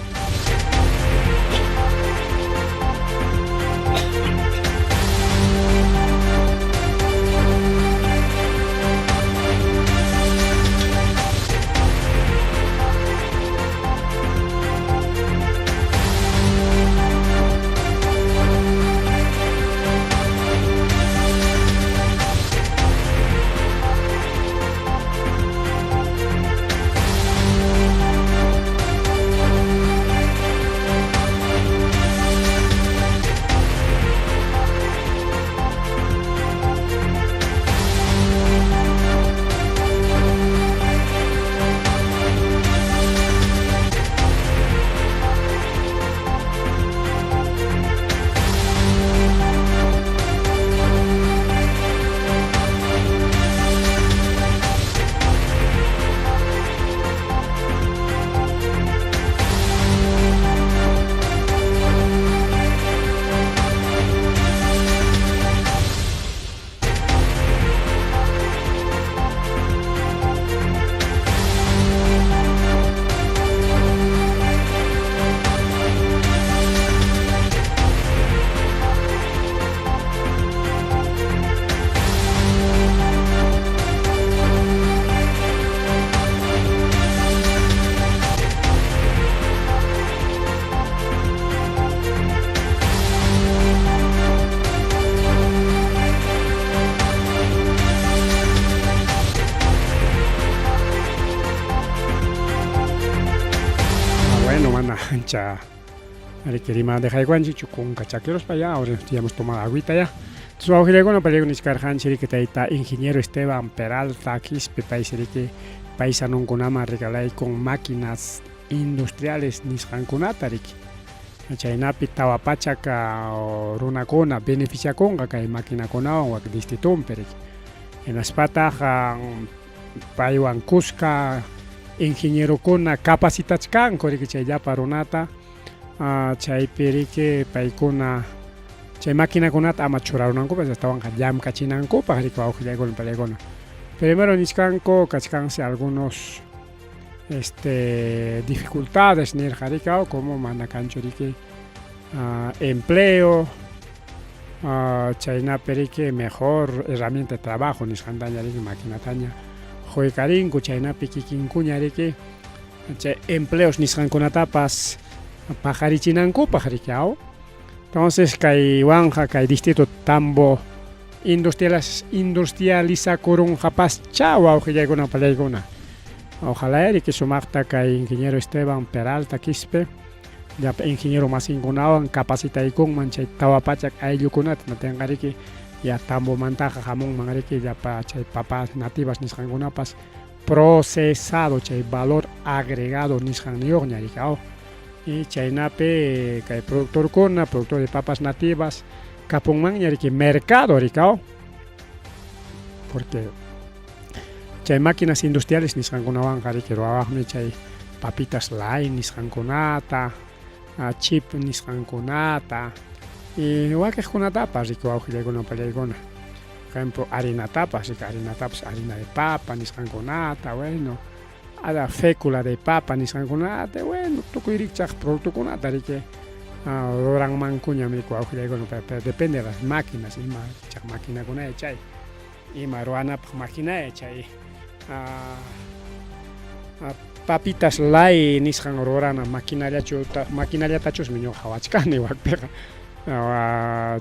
mana ancha Rima de Jaiwanchi, con cachaqueros para allá, ahora ya hemos tomado agüita ya. Entonces, vamos a ir con el Niscarjan, que está ingeniero Esteban Peralta, Quispe, país que paisa non kunama regalai con máquinas industriales Niscan Kunatarik. Chainapi Tawapachaka o Runacona, beneficia conga, que hay máquina con agua, que distitun perik. En las patas, Paiwan Cusca, ingeniero con capacitachkan, que ya para Runata. Chay perike paikuna chay máquina kunata amachuraronanko pues estaban jam kachinanko para que auxiliar con pelegona. Primero niskanko kachkanse algunos dificultades ni el jaricao como manakanchurike empleo chayna perike mejor herramienta de trabajo niskandaña rike máquina taña joikarinko chayna pikikinkuña chay empleos niskankunatapas pajarichinanko pajaricao. Entonces kai wanja kai distrito tambo industrializa corun japas chao que con palegona. Ojalá que sumarta kai ingeniero Esteban Peralta Quispe ya ingeniero más ingunawan capacita con manchay tawapachak ayukunat no tengari que ya tambo mantaja jamón mangari que ya pa chay papas nativas niskangunapas procesado chay valor agregado niskan yorñaricao. Y Chainape, que productor con productor de papas nativas, Capongman y que mercado ricao, porque hay máquinas industriales ni sangunaban que lo chay papitas line ni sangunata, chip ni sangunata, y igual que con tapas rico auge con pelegona. Por ejemplo, harina tapas, harina de papa ni sangunata, bueno. A la fécula de papa ni sangunate, bueno, toco irichak producto con que orang mancuña mi pero depende de las máquinas, y máquina con ella, y maruana máquina hecha, papitas lai ni sangrorana maquinaria tachos miño hawachkan igual pega,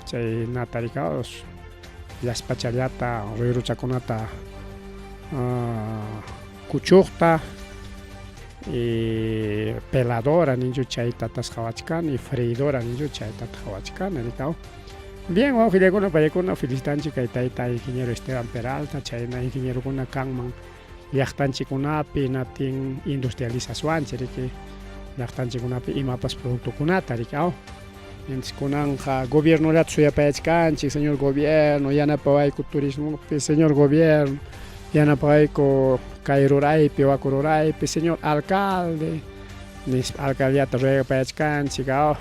chay nataricaos, las pachariata, oirucha conata, cuchurta y peladora ninjo chaita tas hawachkan y freidora ninjo chaita hawachkan ericao. Bien, vamos a ir con una felicitanchi que está ingeniero Esteban Peralta, chaina ingeniero con una kangman yachtanchi con api natin industrialización que yachtanchi con api y mapas producto con ataricao. Entonces con anja gobierno ya suya paechkanchi señor gobierno ya na pawai con turismo señor gobierno ya na pawai con Kairurai, Piwakururai, señor alcalde, nis alcaldía ruega paechkan, chigao,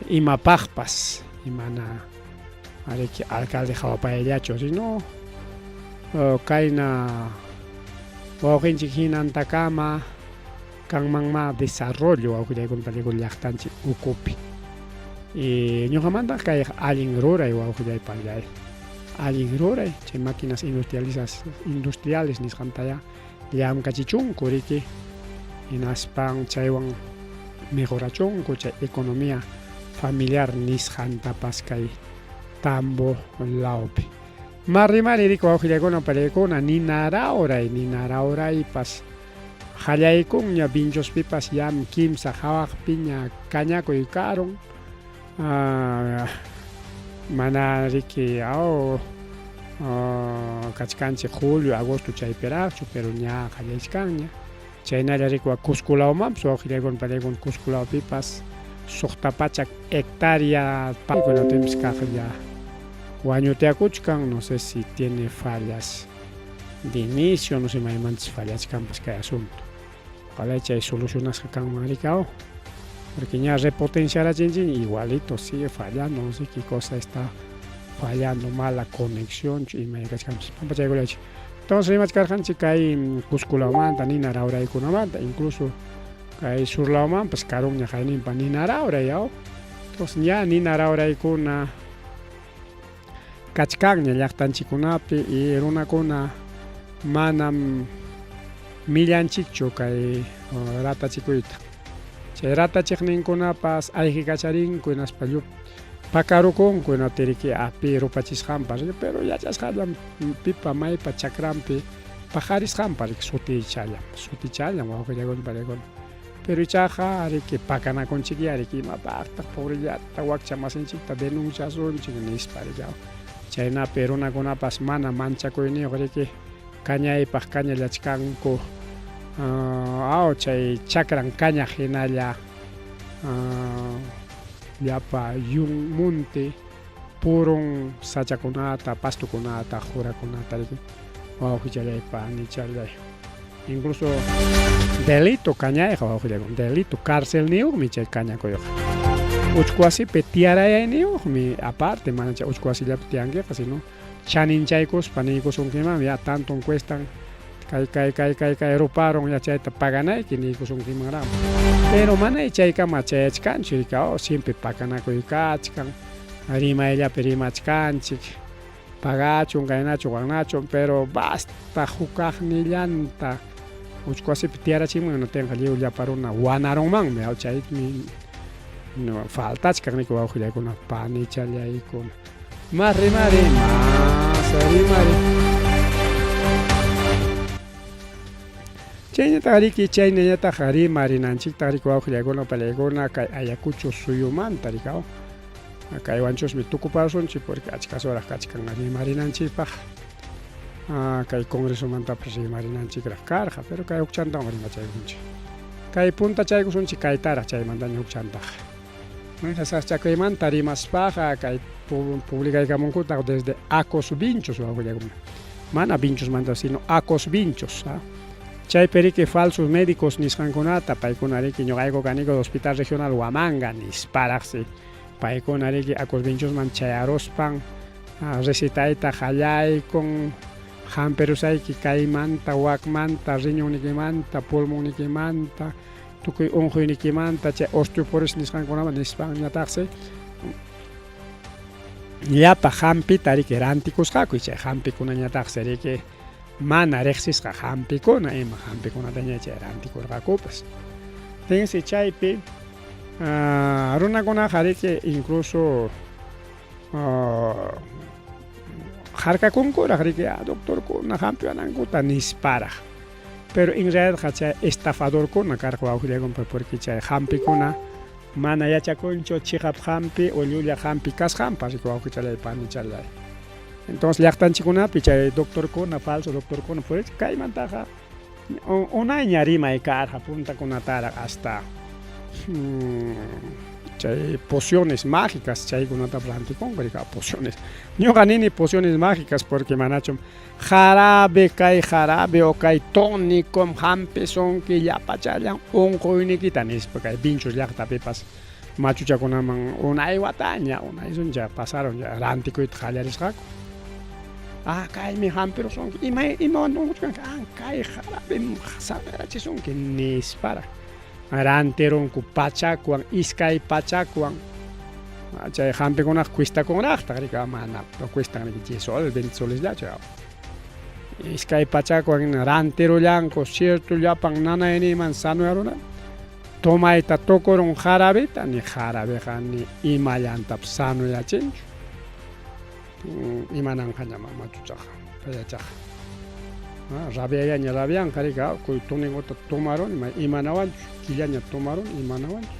ima pajpas, imana, areki alcalde jawapayacho, si no, kaina, waukin chikinan takama, kang mangma desarrollo, aunque con peligro yachtanchi ukupi. Y ñohamanda kay alin rurai, waukin payay. Alin rurai, che máquinas industriales niskantaya. Yam kachichun kuriki en aspang chaiwan mejorachun kucha economía familiar nishanta paskai tambo laupe marimari riko aujilegona parekona ni naraorai pas hallaikun ya binjos pipas yam kimsa hawak piña cañaco y caron manariki ao Cachcanche julio, agosto, chay peracho, pero ya Jaliscaña. Chayna rico a Cusculao Maps, o Gilegon Paregon Cusculao Pipas, Sochtapachak hectárea, con la Temscaja ya. Guañoteacuchcan, no sé si tiene fallas de inicio, no sé, más fallas campas que hay asunto. Ojalá hay soluciones que can maricao, porque ya repotenciar a Jinjin igualito sigue fallando, no sé qué cosa está fallando mala conexión y me cascamos entonces más carganchi cae Cusculamanta ni naraura y kunamanta incluso cae surlauman pues carón ya cae ni naraura ya entonces ya ni naraura y kuna cachcan ya tan chikunapi y era una kuna manam millanchicho cae rata chikuita che rata chiknin kunapas hay cacharin kunas palup Pacarocon con la terike api ropachis hampas, pero ya chascalan pipa mai pachacrampi pajaris hampas suti chalam, o que llegó el paregón. pero ichaqa ariki pakanakunchik ariki imapaqtaq pobrellata wakcha masinchikta denunciasunchik nispa ricaw chaynapi runakunapas mana manchakuyniyuq riki kañaypaq kañallachkanku chay chakran kañaq hinalla llapa munti purun sachakunata pastukunata jurakunata riki wawqillaypa nichallay incluso delito kañayqa wawqillayku delito cárcel niyuqmi chay kañakuyuq uchku wasipi tiyarayayniyuqmi aparte mana chay uchku wasillapi tiyankiqa sino chaninchaykuspa niykusunkiman ya tanto cuestan kay ruparon ya chayta paganayki niykusunkimanraqmi pero mana chaykama chayachkanchu rika siempre pakanakuykachkan rimayllapi rimachkanchik pagachun kaynachun waqnachun pero basta hukaqnillanta uchku wasipi tiyarachimman notenqa lliw llapa runa wanarunmanmi chaymi faltachkaqniku wawqillaykuna panichalyaykuna mas rimari chayñataq riki chaynañataq rimarinanchikta riki wawqillaykuna palaykuna kay Ayacucho suyumanta rikaw kaywanchusmi tukupasunchik porque achkas horas kachkan rimarinanchikpaq kay congresomantapas rimarinanchikraq karqa pero kay hukchantawan rimachaykunchik kay punta chaykusunchik kaytaraq chaymantaña hukchantaq chakuymanta rimaspaqa kay publicaykamunkutaq desde Acos Vinchos wawqillaykuna mana Vinchosmanta sino Acos Vinchos chaypi riki falsos médicos nisqankunata paykuna riki ñuqayku kaniku hospital regional Huamanga nisparaqsi paykuna riki Acos Vinchosman chayaruspan recitayta qallaykun hamperusayki kaymanta wakmanta riñonnikimanta pulmonnikimanta tukuy unquynikimanta chay osteoporosis nisqankunaman nispañataqsi llapa hampita riki rantikusqaku chay hampikunañataqsi riki mana riqsisqa hampikuna ima hampikunataña chay rantikurqakupas tinsi chaypi runakunaqa riki incluso harkakunkuraq riki doctorkuna hampiwanankuta nisparaq pero en realidad chay estafadorkuna karqa wawqillaykunpa porque chay hampikuna mana yachakunchu chiqap hampi o llulla hampi kasqanpas riki wawqichallaypa nichallay entonces llaqtanchikunapi chay doctorkuna falso doctorkuna por eso kaymantaqa unayña rimay karqa puntakunataraq hasta chay pociones mágicas chaykunata plantikunqa rika pociones ñuqa nini pociones mágicas porque manachum jarabe o kay tónico hampi sonki llapachallan unquynikita nispa kay Vinchos llaqtapipas machuchakunaman unay wataña unay suncha pasaron ya rantikuyta qallarisqaku kaymi hampiru sonki imawan unquchkanqa kay jarabe samarachisonki nispara rantirunku pachakuan iskay pachakuan chay hampikunaq cuistakunaqtaq rika mana cuestan 10 soles 20 soles llachu iskay pachakuan rantirullanku cierto llapan nanayniman sanuyaruna tomayta tukurun jarabita ni jarabeqa ni imallantapas sanuyachinchu imananqañama machuchaqa payachaqa rabiayaña rabianqa rika kuy tuninkuta tumarun imanawanchu killaña tumarun imanawanchu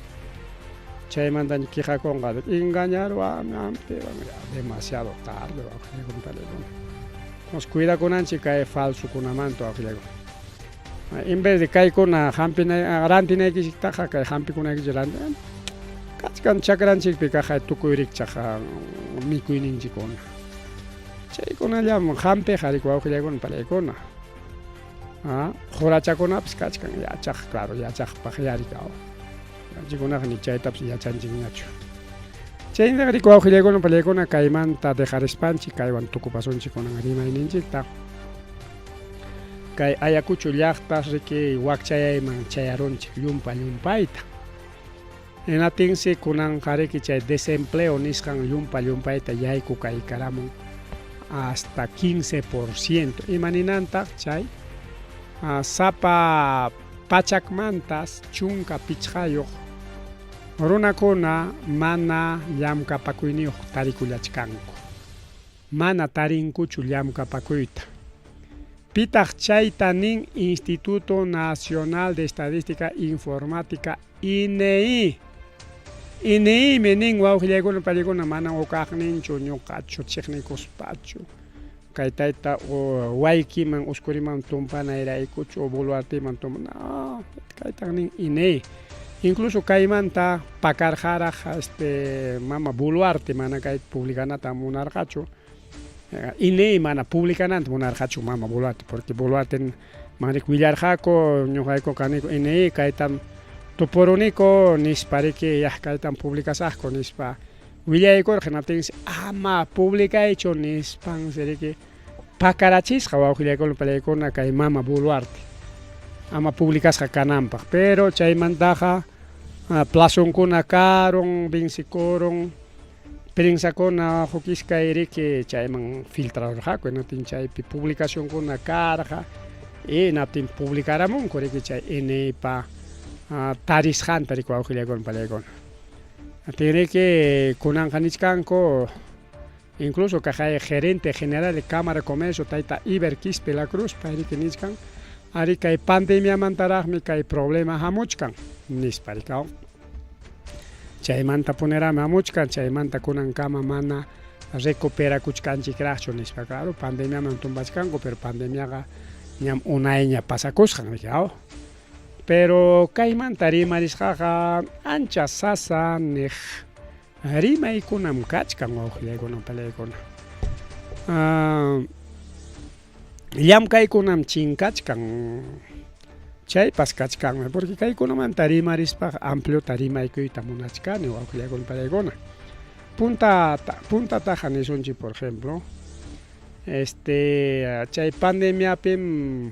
chaymantaña qiqakunqa engañarwanman pero demasiado tarde wawqillaykunpalaykuna nos cuidakunanchik kay falsukunamanta wawqillaykuna en vez de kaykuna rantinaykichiktaqa kay hampikunaykichik rantin kachkan chakranchikpi kaqay tukuyrikchaqa mikuyninchikkuna chaykunallaman hampiqa riki wawqillaykuna palaykuna jurachakunapas kachkan yachaq claro yachaqpaq yarikaw chaykunaqa ni chaytapas yachanchikñachu chaynaqa riki wawqillaykuna palaykuna kaymanta dejarispanchik kaywan tukupasunchik kunan rimayninchikta kay Ayacucho llaqta riki wakchayayman chayarunchik llumpayta enatinsi kunanqa riki chay desempleo nisqan llumpayta yayku kaykaramun hasta 15% imaninantaq chay sapa pachakmantas chunka pichqayuq runakuna mana llamkapakuyniyuq tarikullachkanku mana tarinkuchu llamkapakuyta Pitaq chaytanin Instituto Nacional de Estadística Informática INEI. INEI menin wawqillaykuna pallaykuna mana uqaqninchu ñuqachu chiqnikuspachu. Kay tayta waykiman uskuriman tumpanayraykchu o Boluarteman tumpana. No, kaytanin INEI. Incluso kaymanta pakarjaraq mama Boluarte mana kay publicanata munarqachu. INEI mana publicananta munarqachu mama Boluarte porque Boluarte manik willarqaku ñuqayku kaniku INEI kaytam tuporuniku nispariki yaq kaytam publicasaqku nispa willaykur hinatinsi ama publicaychu nispan siriki pakarachisqa wawqillaykuna pallaykuna kay mama Boluarte ama publicasqa kananpaq pero chaymantaqa plazonkuna karun vencikurun prensakuna hukishkayriki chayman filtrarqaku inatin chaypi publicacionkuna karqa inatin publicaramunku riki chay INEIpa tarisqanta riki wawqillaykuna pallaykuna tiriki kunanqa nisqanku incluso kay gerente general de Cámara de Comercio tayta Iber Quispe La Cruz payriki nisqan ari kay pandemiamantaraqmi kay problema hamuchkan nispa rikaw chaymanta punerami hamuchkan chaymanta kunankama mana recuperakuchkanchikraqchu nispa claro pandemiaman tumbachkanku pero pandemiaqa ñam unayña pasakusqan rikaw pero kaymanta rimarisqaqa ancha sasa niq rimaykunam kachkan wawqillaykuna pallaykuna llamkaykunam chinkachkan chaypas kachkanmi porque kaykunamanta rimarispaqa ampliota rimaykuyta munachkani wawqillaykuna pallaykuna puntataqa nisunchik por ejemplo chay pandemiapim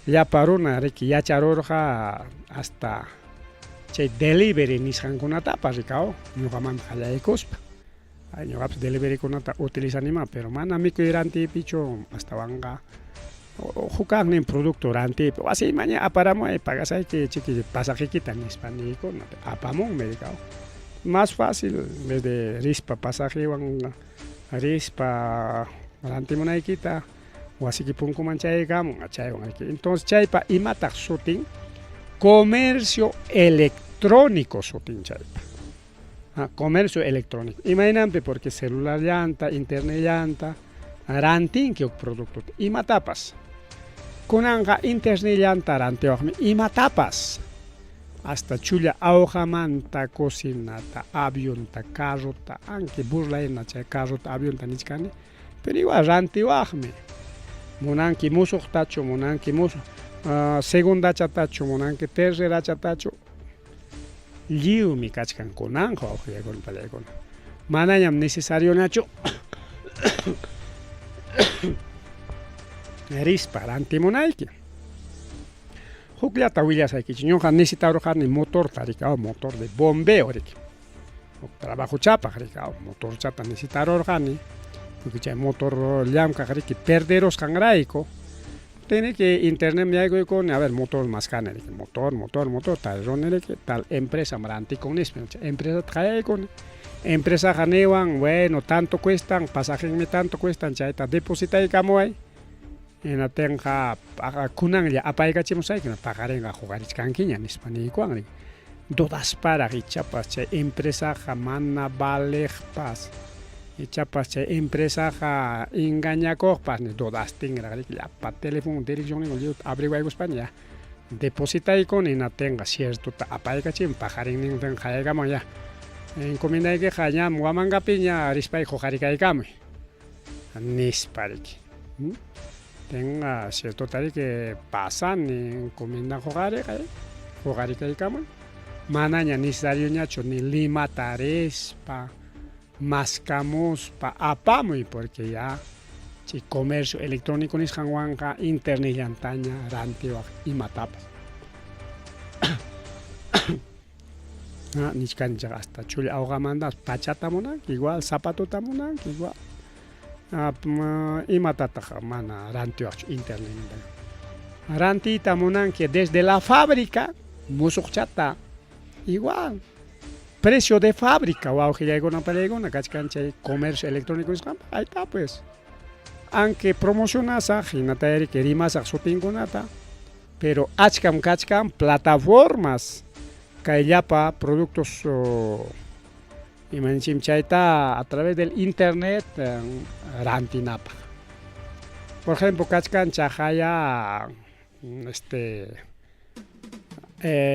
llapa runa riki yacharurqa hasta chay delivery nisqankunatapas rikaw ñuqamanta qallaykuspa ñuqapas deliverykunata utilizanima pero mana mikuy rantipichu astawanqa hukaqnin producto rantipi wasiymaña aparamuy pagasayki chiki pasajiykita nispa niykuna apamunmi rikaw más fácil en vez de rispa pasajewan rispa rantimunaykita wasiki punkuman chaykamun chaywan entonces chaypa imataq sutin comercio electrónico sutin chaypa comercio electrónico imaynanpi porque celular llanta internet llanta rantinki producto imatapas kunanqa internet llanta rantiwaqmi imatapas hasta chulla awqamanta cocinata avionta carrota anki burlayna chay carrota avionta nichkani pero igual rantiwaqmi munanki musuqtachu munanki segundachatachu munanki tercerachatachu lliwmi kachkan kunanqa wawqillaykuna pallaykuna manañam necesarioñachu rispa rantimunayki hukllata willasaykichik ñuqa necesitarurqani motorta rikaw motor de bombeo riki trabajuchapaq rikaw motorchata necesitarurqani porque chay motor llamkaq riki perderosqanrayku tiene que internet yaykuykunmi a ver motor masqani riki motor tal runi riki tal empresa rantikun nispa empresa qayaykuni empresaqa niwan bueno tanto cuestan pasajenmi tanto cuestan chayta depositaykamuway inatenqa kunanlla apaykachimusayki paqarinqa huqarichkankiña nispa niykuwan riki dudasparaq ichapas chay empresaqa mana valeqpas ichapas chay empresaqa engañakuqpas ni dudastinraq riki llapa teléfono direccionninwan averiguaykuspaña depositaykuni inatenqa ciertota apaykachim paqarinnintin qayaykamun ya encomendaykiqa ñam wamankapiña rispay huqarikaykamuy nispa riki tenga ciertota riki pasani encomendan huqarikaykamuy manaña necesarioñachu ni limata rispa mascamuspa apamuy porque ya chay comercio electrónico nisqanwanqa internet llantaña rantiwaq imatapas nishkanchik hasta chulla awqamanta pachata munanki igual zapatota munanki igual imatataq mana rantiwaqchu internet rantiyta munanki desde la fábrica musuqchata igual precio de fábrica wawqillaykuna pallaykuna kachkan chay comercio electrónico nisqanpa ahí está pues aunque promocionasaq hinata que rimasaq sutinkunata, pero achkam kachkan plataformas kayllapa productos imanchin chayta a través del internet rantinapaq. Por ejemplo, kachkan chajaya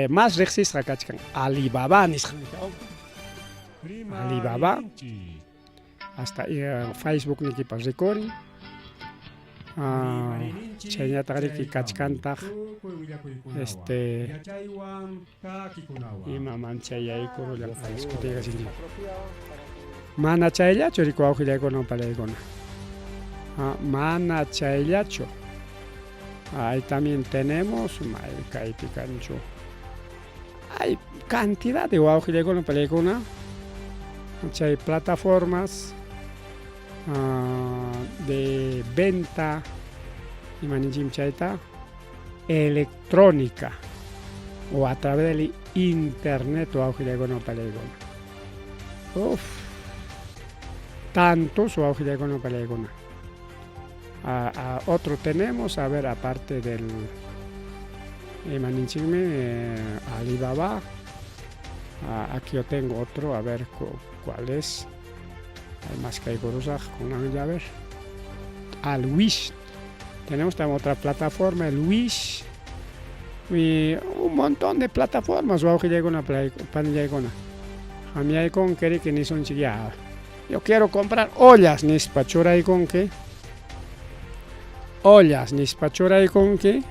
más riqsisqa kachkan Alibaba nisqan. Alibaba hasta Facebook nikipa rikuri chaynataqriki kachkantaq imaman chayaykurlla mana chayllachu riku awqillaykuna palaykuna mana chayllachu. Ahí también tenemos kaypi kanchu hay cantidad de awqillaykuna palaykuna chay plataformas de venta imaninchim chayta electrónica o a través del internet o awqillaykuna palaykuna. Tantos o awqillaykuna palaykuna. Otro tenemos, a ver, aparte del imaninchimmi Alibaba. Aquí yo tengo otro, a ver cuál es. Hay más que hay gorusaj con a ver. Al Wish. Tenemos también otra plataforma, el Wish. Y un montón de plataformas. Wow, que llega una panilla. A mí hay con que ni son chiquiadas. Yo quiero comprar ollas, ni spachura y con que. Ollas, ni spachura y con que.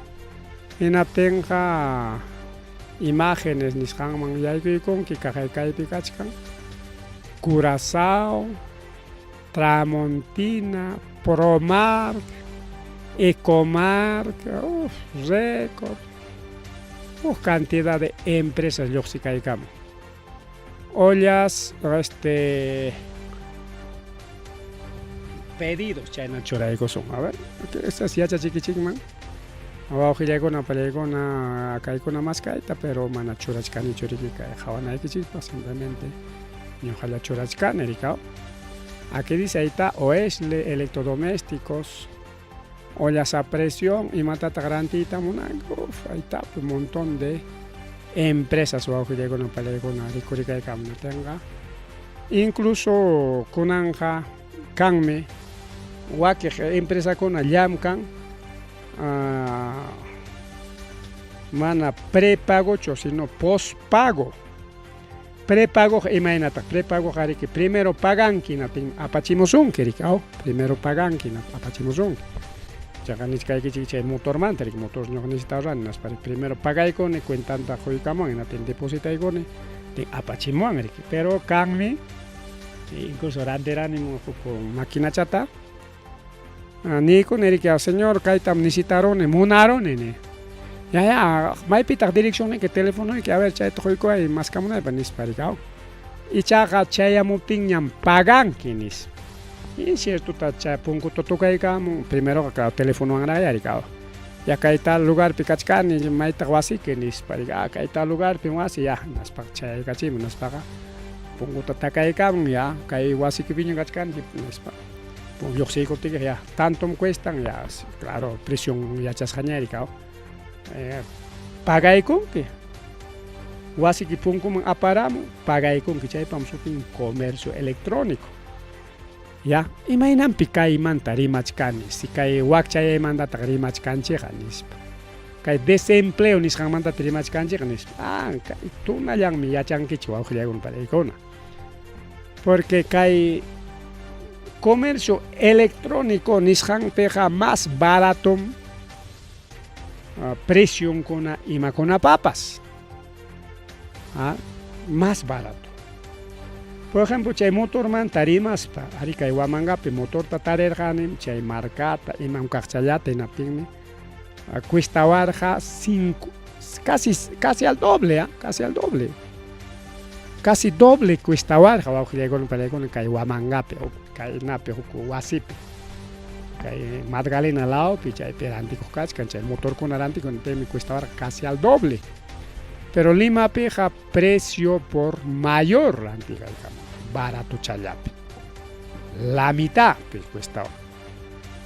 Y no tenga imágenes, ni hangman ya y con que caja y picachcan. Curazao, Tramontina, Promark, Ecomark, Record, cantidad de empresas yoxicaicam. Ollas, pedidos chayna churayko son. A ver, estas ya chiquichikman. Abajo ya con una acá hay una mascaita, pero mana churachkani churikica, jawana ikichipa simplemente. Y ojalá churachkan, ericao. Aquí dice ahí está oesle, electrodomésticos, ollas a presión y matata garantita, ahí está un montón de empresas o que llegan a pelear con la ricurica de cambio tenga. Incluso kunanja, kanme, wake empresa con allamkan, mana prepago, sino postpago. Prepago imagínate, prepago que primero pagan que apachimosung que primero pagan que apachimosung. Ya ganis que el motor mante, el motor no necesita ranas para primero pagar con el cuentan ta joicamón en el depósito y con el apachimón, pero canme incluso randeran con máquina chata. Ni con el que señor kaitam necesitaron munaron en ya, mai pitak dirección que teléfono y que a ver chay toiko hay más camuna de panis paricao. Y chaga chaya muptiñam pagan kinis. Y cierto ta chay punku totoka y camo primero que teléfono angraya ricao. Ya que hay tal lugar pikachkan y mai tawasi kinis paricao. Acá hay tal lugar pinwasi ya nas pak chay kachim nas paga. Punku tataka y camo ya, kai wasi que viño kachkan nas pa. Pun yo sé que ya tanto me cuestan ya, claro, presión ya chascaña ricao. Pagai con que wasi que punkum aparamo pagai con que chay pam shopping comercio electrónico ya imainan pikai manta rimachkani si kai wak chay manda rimachkanche ganis kai desempleo nis manda rimachkanche ganis kai tú na yang mi yachan que chwa ujlegun para icona porque kai comercio electrónico nis peja más barato presión con ima con papas más barato. Por ejemplo, chay motor man tarimas pa arika iwamangapi motor tatarer ganem chay marcata imam kachayate napinme cuesta barja 5 casi al doble, casi doble cuesta barja va a con kay iwamangapi o kay nape o wasipi. Kay Magdalena lao pichay perantico cachcan chay motor con arantico me cuesta casi al doble. Pero Lima peja precio por mayor antiga barato chayapi. La mitad pues cuesta.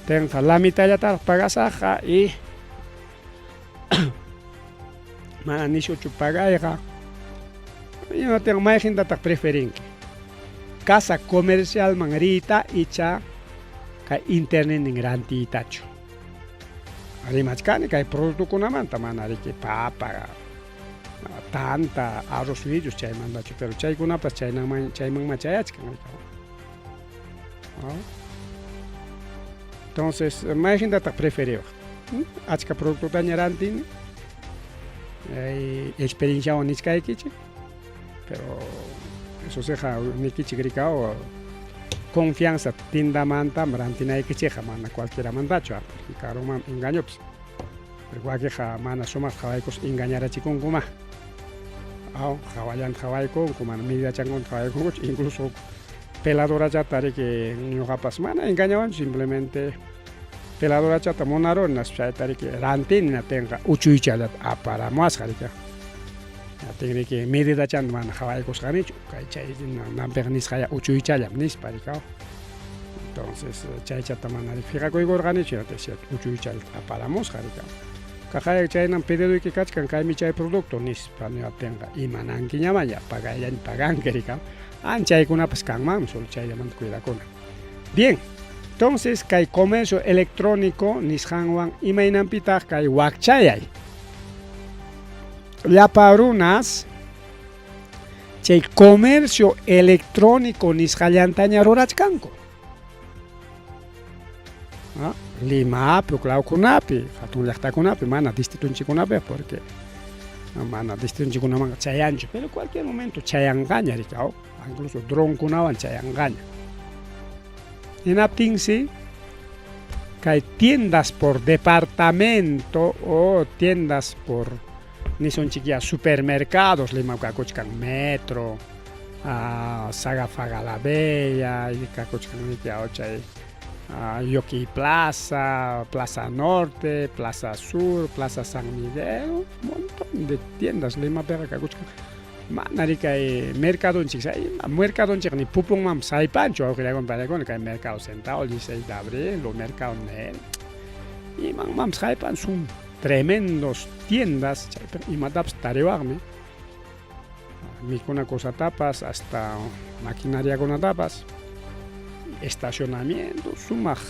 tenga la mitad pagasaja y mana nishuchu pagayga yo no tengo más gente que preferir casa comercial mangrita icha ka internet en granti tacho además que hay producto con amanta manari que papa tanta arroz vídeos chay mandacho pero chay kuna pas chay nang chay mang machayach kan entonces más gente que preferir achka producto tañarantin experiencia onisca equiche pero eso se ha nikichi gricao confianza tinda manta marantina equiche jamana cualquiera mandacho porque caro man engaño pues igual que jamana somas jawaikos engañar a chikon kuma hawayan jawaiko kuma media changon jawaiko incluso peladora chatare que no capas mana engañaban simplemente peladora chata monaron nas chatare que rantin na tenga uchuichalat para más jarika tengo que media chan man jawaikos ganicho kai chay na pernis haya uchuichala nis parikao entonces chay chata man fija ko igor ganicho te chat uchuichal para más jarika kajaya chay nan pedido que kachkan kai mi chay producto nis para tenga imanan kiñamaya pagayan pagan kerika anchay kuna pues kangman sol chay llaman cuida con bien entonces kai comercio electrónico nishanwan imainan pitag kai wakchayay la parunas chay comercio electrónico nishallantaña rurachkanko Lima Proclaucunapi, Hatun Yachtacunapi, mana Distritunchicunapi, porque mana Distritunchicunaman chayancho, pero en cualquier momento chayangaña, incluso droncunaban chayangaña. En Aptinsi, que hay tiendas por departamento o tiendas por ni son chiquillas supermercados, Lima Cacochcan Metro, Saga Faga la Bella, y Cacochcan Nikiaocha. Yoki Plaza, Plaza Norte, Plaza Sur, Plaza San Miguel, un montón de tiendas, Lima Perra Cacuchca. Manarica mercado en Chixay, mercado en Chixay, ni Pupung Mam Sai Pancho, aunque ya comparé con el mercado central, el 16 de abril, los mercados Nel. Y Mam Sai Pan son tremendos tiendas, y Mataps Tarewarme. Ni con una cosa tapas, hasta maquinaria con tapas. Estacionamiento, sumaj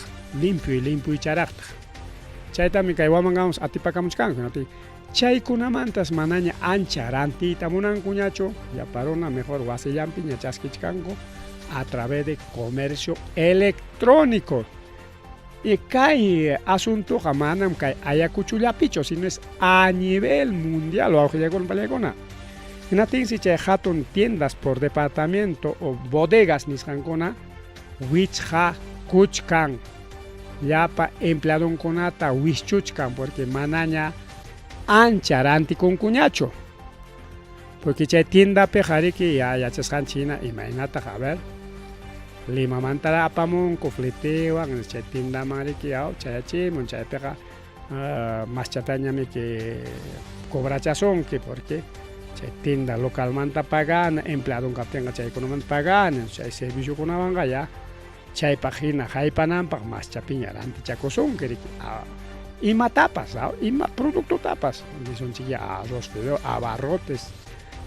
limpio y characta. Chay también que vamos a tipacamos canco, ¿no? Chay kuna mantas manaña ancha ranti tamunan cuñacho, ya parona mejor base yampiña chasquichcanco a través de comercio electrónico. Y hay asunto jamanam que haya cuchulapicho, sino es a nivel mundial o a con palegona. En atinsi chay hatun tiendas por departamento o bodegas niscancona. Wichha kuchkan yapa empleado un conata wichuchkan porque manaña ancharanti con cuñacho porque chay tienda pejari que ya chascan China imagínate a ver Lima mantara apamon cofletewan chay tienda mari que ya chay mon chay pega más chataña me que cobra chazón que porque chay tienda local manta pagan empleado un captenga chay economía pagan chay servicio con avanga ya chay página jaipanan para más chapiñar antichacosón que y matapas y producto tapas ni son chiquilla arroz fideo abarrotes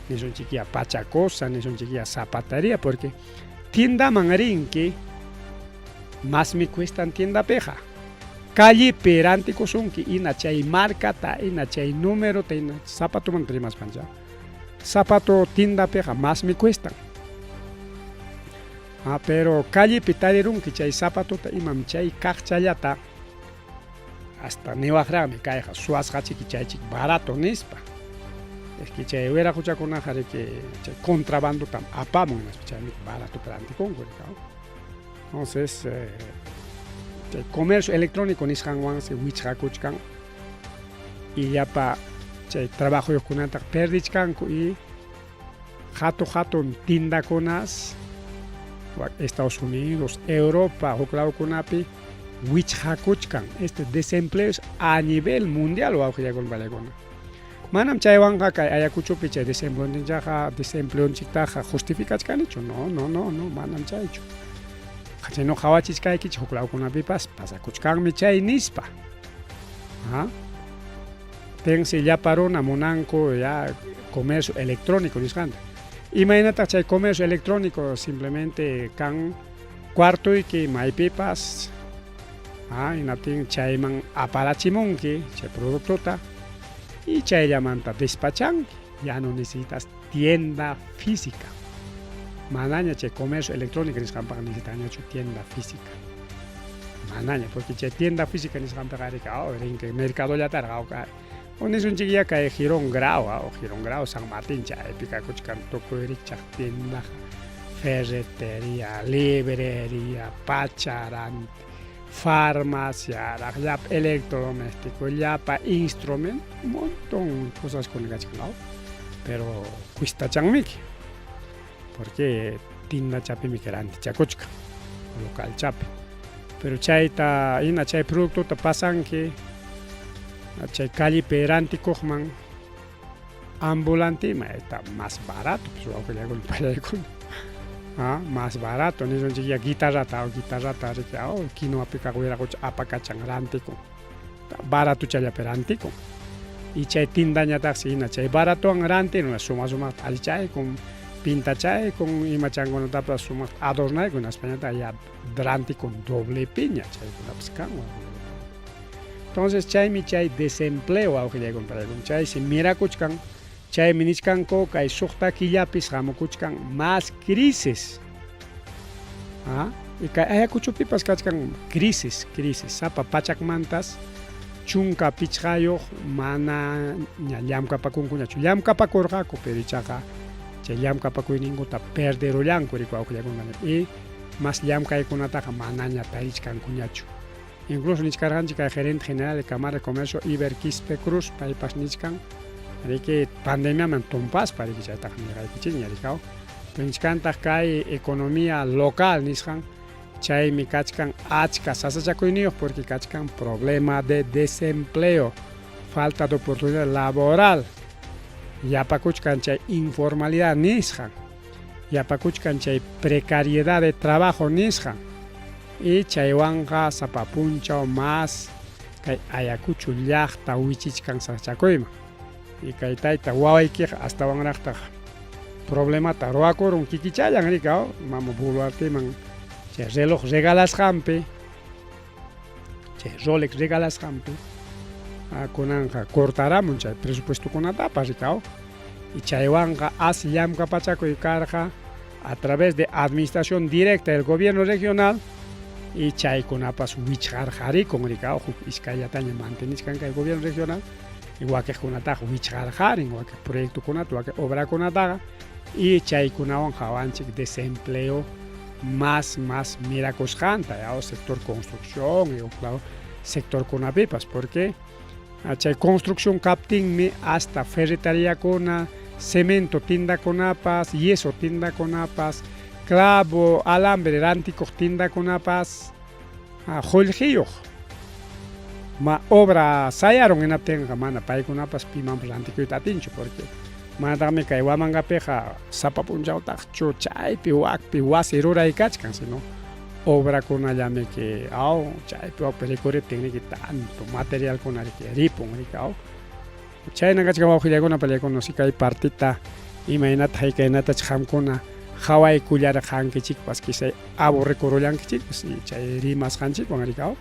ni son chiquilla pachacosa ni son chiquilla zapatería porque tienda mangarín que más me cuestan tienda peja calle perante cosón que ina chay marca ta ina chay número ta ina zapato mantri más pancha zapato tienda peja más me cuestan. Pero calle pitarirun que chay zapato ta imam chay kachayata hasta nevagrame caja suas hachi que chay barato nispa es que chay hubiera escucha con ajare que chay contrabando tam apamon chay barato para anticongo entonces chay comercio electrónico nishanwan se wichha kuchkan y ya pa chay trabajo yo kunanta perdichkanko y jato tinda conas Estados Unidos, Europa, Oklahoma, Kunapi, Wichhakuchkan, este desempleo es a nivel mundial o auge con Valegona. Manam chaywanka kay Ayacuchopi chay desempleo chiktaja justificas canicho, no, manam chaycho. chayno qhawachisqaykichik huk lawkunapipas pasakuchkanmi chay nispa. Tensi llapa runa munanku ya comercio electrónico nisqanta. Imaynataq chay comercio electrónico simplemente kan cuartoyki maypipas inatin chayman aparachimunki chay productota y chayllamanta despachanki, ya no necesitas tienda física. Manaña chay comercio electrónico nisqanpaqa necesitañachu tienda física. Manaña, porque chay tienda física nisqanpaqa rinki mercadollatarqa unisunchik ya kay Girón Grau San Martín chaypiqa kuchkan tukuyrichaq tienda, ferretería, librería, pacharán, farmacia, llapa electrodoméstico, llapa instrumento, un montón de cosas con el pero cuesta chanmiki, porque tienda chapi mi querante chacuchka, local chapi, pero chayta ina chay producto ta pasan que chay calle peranti cochman ambulante está más barato, pues más barato, ni son chiquilla guitarra kino apica hubiera coche apacachangrantico, barato chaya perantico, y chay tindaña taxina, chay barato angrante, no suma al chay con pinta chay con imachango no tapa suma adornar con España ya drante con doble piña, chay con la pescanga. Entonces chay desempleo auge llega para el chay si mira kuchkan chay miniskan ko kay sukta killapis ramo kuchkan más crisis. Y kay ayakuchupipas kachkan crisis sapa pachakmantas chunka pichqayoq mana llamkapakunkuñachu llamkapakurqaku pero ichaqa chay llamkapakuyninkuta perderollanku riku auge llega y más llamkaykunataqa manaña tarichkankuñachu. Incluso niskarganchik kay gerente general de Cámara de Comercio Iber Quispe Cruz paypas niskan que pandemia man tompas para que chaytaq miraykichik ñarikaw pinchkantaq kay economía local nisqan chaymi kachkan achka sasachakuyniyuq porque kachkan problema de desempleo, falta de oportunidad laboral, yapakuchkan chay informalidad nisqan, yapakuchkan chay precariedad de trabajo nisqan y chaywanqa sapapunchaw más kay Ayacucho llaqta wichichkan sasachakuyman. Y kay tayta wawaykiqa hasta wanraqtaq problemata ruwakurun kikichayan rikaw mama Boluarteman chay reloj regalasqanpi chay Rolex regalasqanpi kunanqa cortaramun chay presupuestokunatapas rikaw y chaywanqa así llamkapachakuy karqa a través de administración directa del gobierno regional y chaykunapas wichqarqarikun rikaw huk iskayataña mantenisqanqa el gobierno regional igual que kunataqa wichqarqarin igual que proyectokunata igual que obrakunataqa y chaykunawan hawanchik desempleo más mirakusqanta o sector construcción y claro sector kunapipas porque chay construcción kaptinmi hasta ferretariakuna, cemento tindakunapas, yeso tindakunapas, clavo, alambre rantikuq tindakunapas qullqiyuq obra sayaron hinaptinqa mana paykunapas pimanpas rantikuyta atinchu porque manataqmi kay Huamangapiqa sapapunchawtaqchu chaypi wakpi wasi ruraykachkan sino obrakunallami que chaypi wakpi rikuriptinki tanto materialkunariki ripun rikaw chaynakachkan wawqillakuna pallaykuna si kay partita imaynata haykaynatach qamkuna qhawaykullarqankichikpas kisay aburrikurullankichikpas y chay rimasqanchikwan rikaw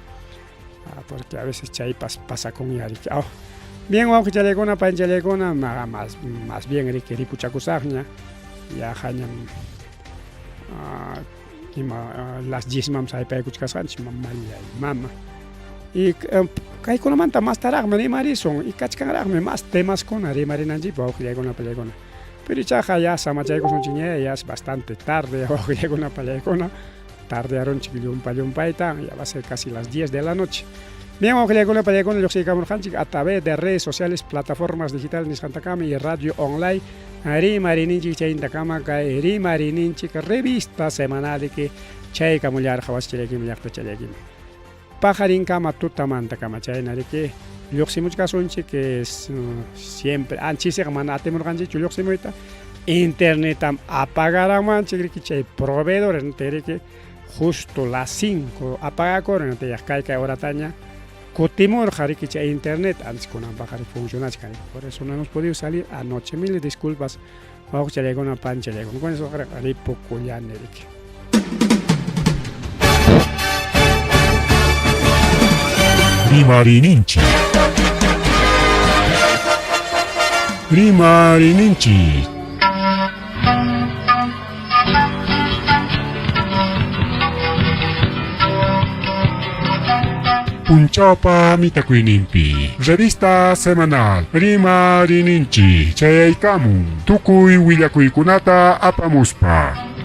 porque a veces chaypas pasakunyariki bien wawqichallaykuna paychallaykuna más bien ripuchakusaqña ya hañam las 10 mam saypaykuchkasqanchik mama y kaykunamanta más taraqmi rimarisun y kachkanraqmi más temaskuna rimarinanchikpi wawqillaykuna pallaykuna pero ichaqa ya samachaykusunchik ya es bastante tarde wawqillaykuna pallaykuna tardearunchik llumpayta ya va a ser casi las 10 de la noche. Bien, wawqillaykuna pallaykuna lluqsiykamunqanchik a través de redes sociales, plataformas digitales nisqantakama y radio online rimarininchik chayntakama kay rimarininchik revista semanal que chaykamullarqa wasichillaykimi llaqtachallaykimi pajarinkama tutamantakama chaynariki lluqsimuchkasunchik que siempre anchisiqa mana atimurqanchikchu lluqsimuyta internetam apagaranmanchik riki chay proveedores teriki justo las 5 apaga corriente ya cae hora taña. Cotimor jarikicha internet antes con bajar funciona. Por eso no hemos podido salir anoche. Mil disculpas. Vamos a llegar una pancha. Con eso haré poco ya, Nerik. Rimarininchi. Rimarininchi. Punchapa mitakuinimpi. Revista semanal. Rimarininchi. Chayaykamun. Tukuy willakuikunata apamuspa.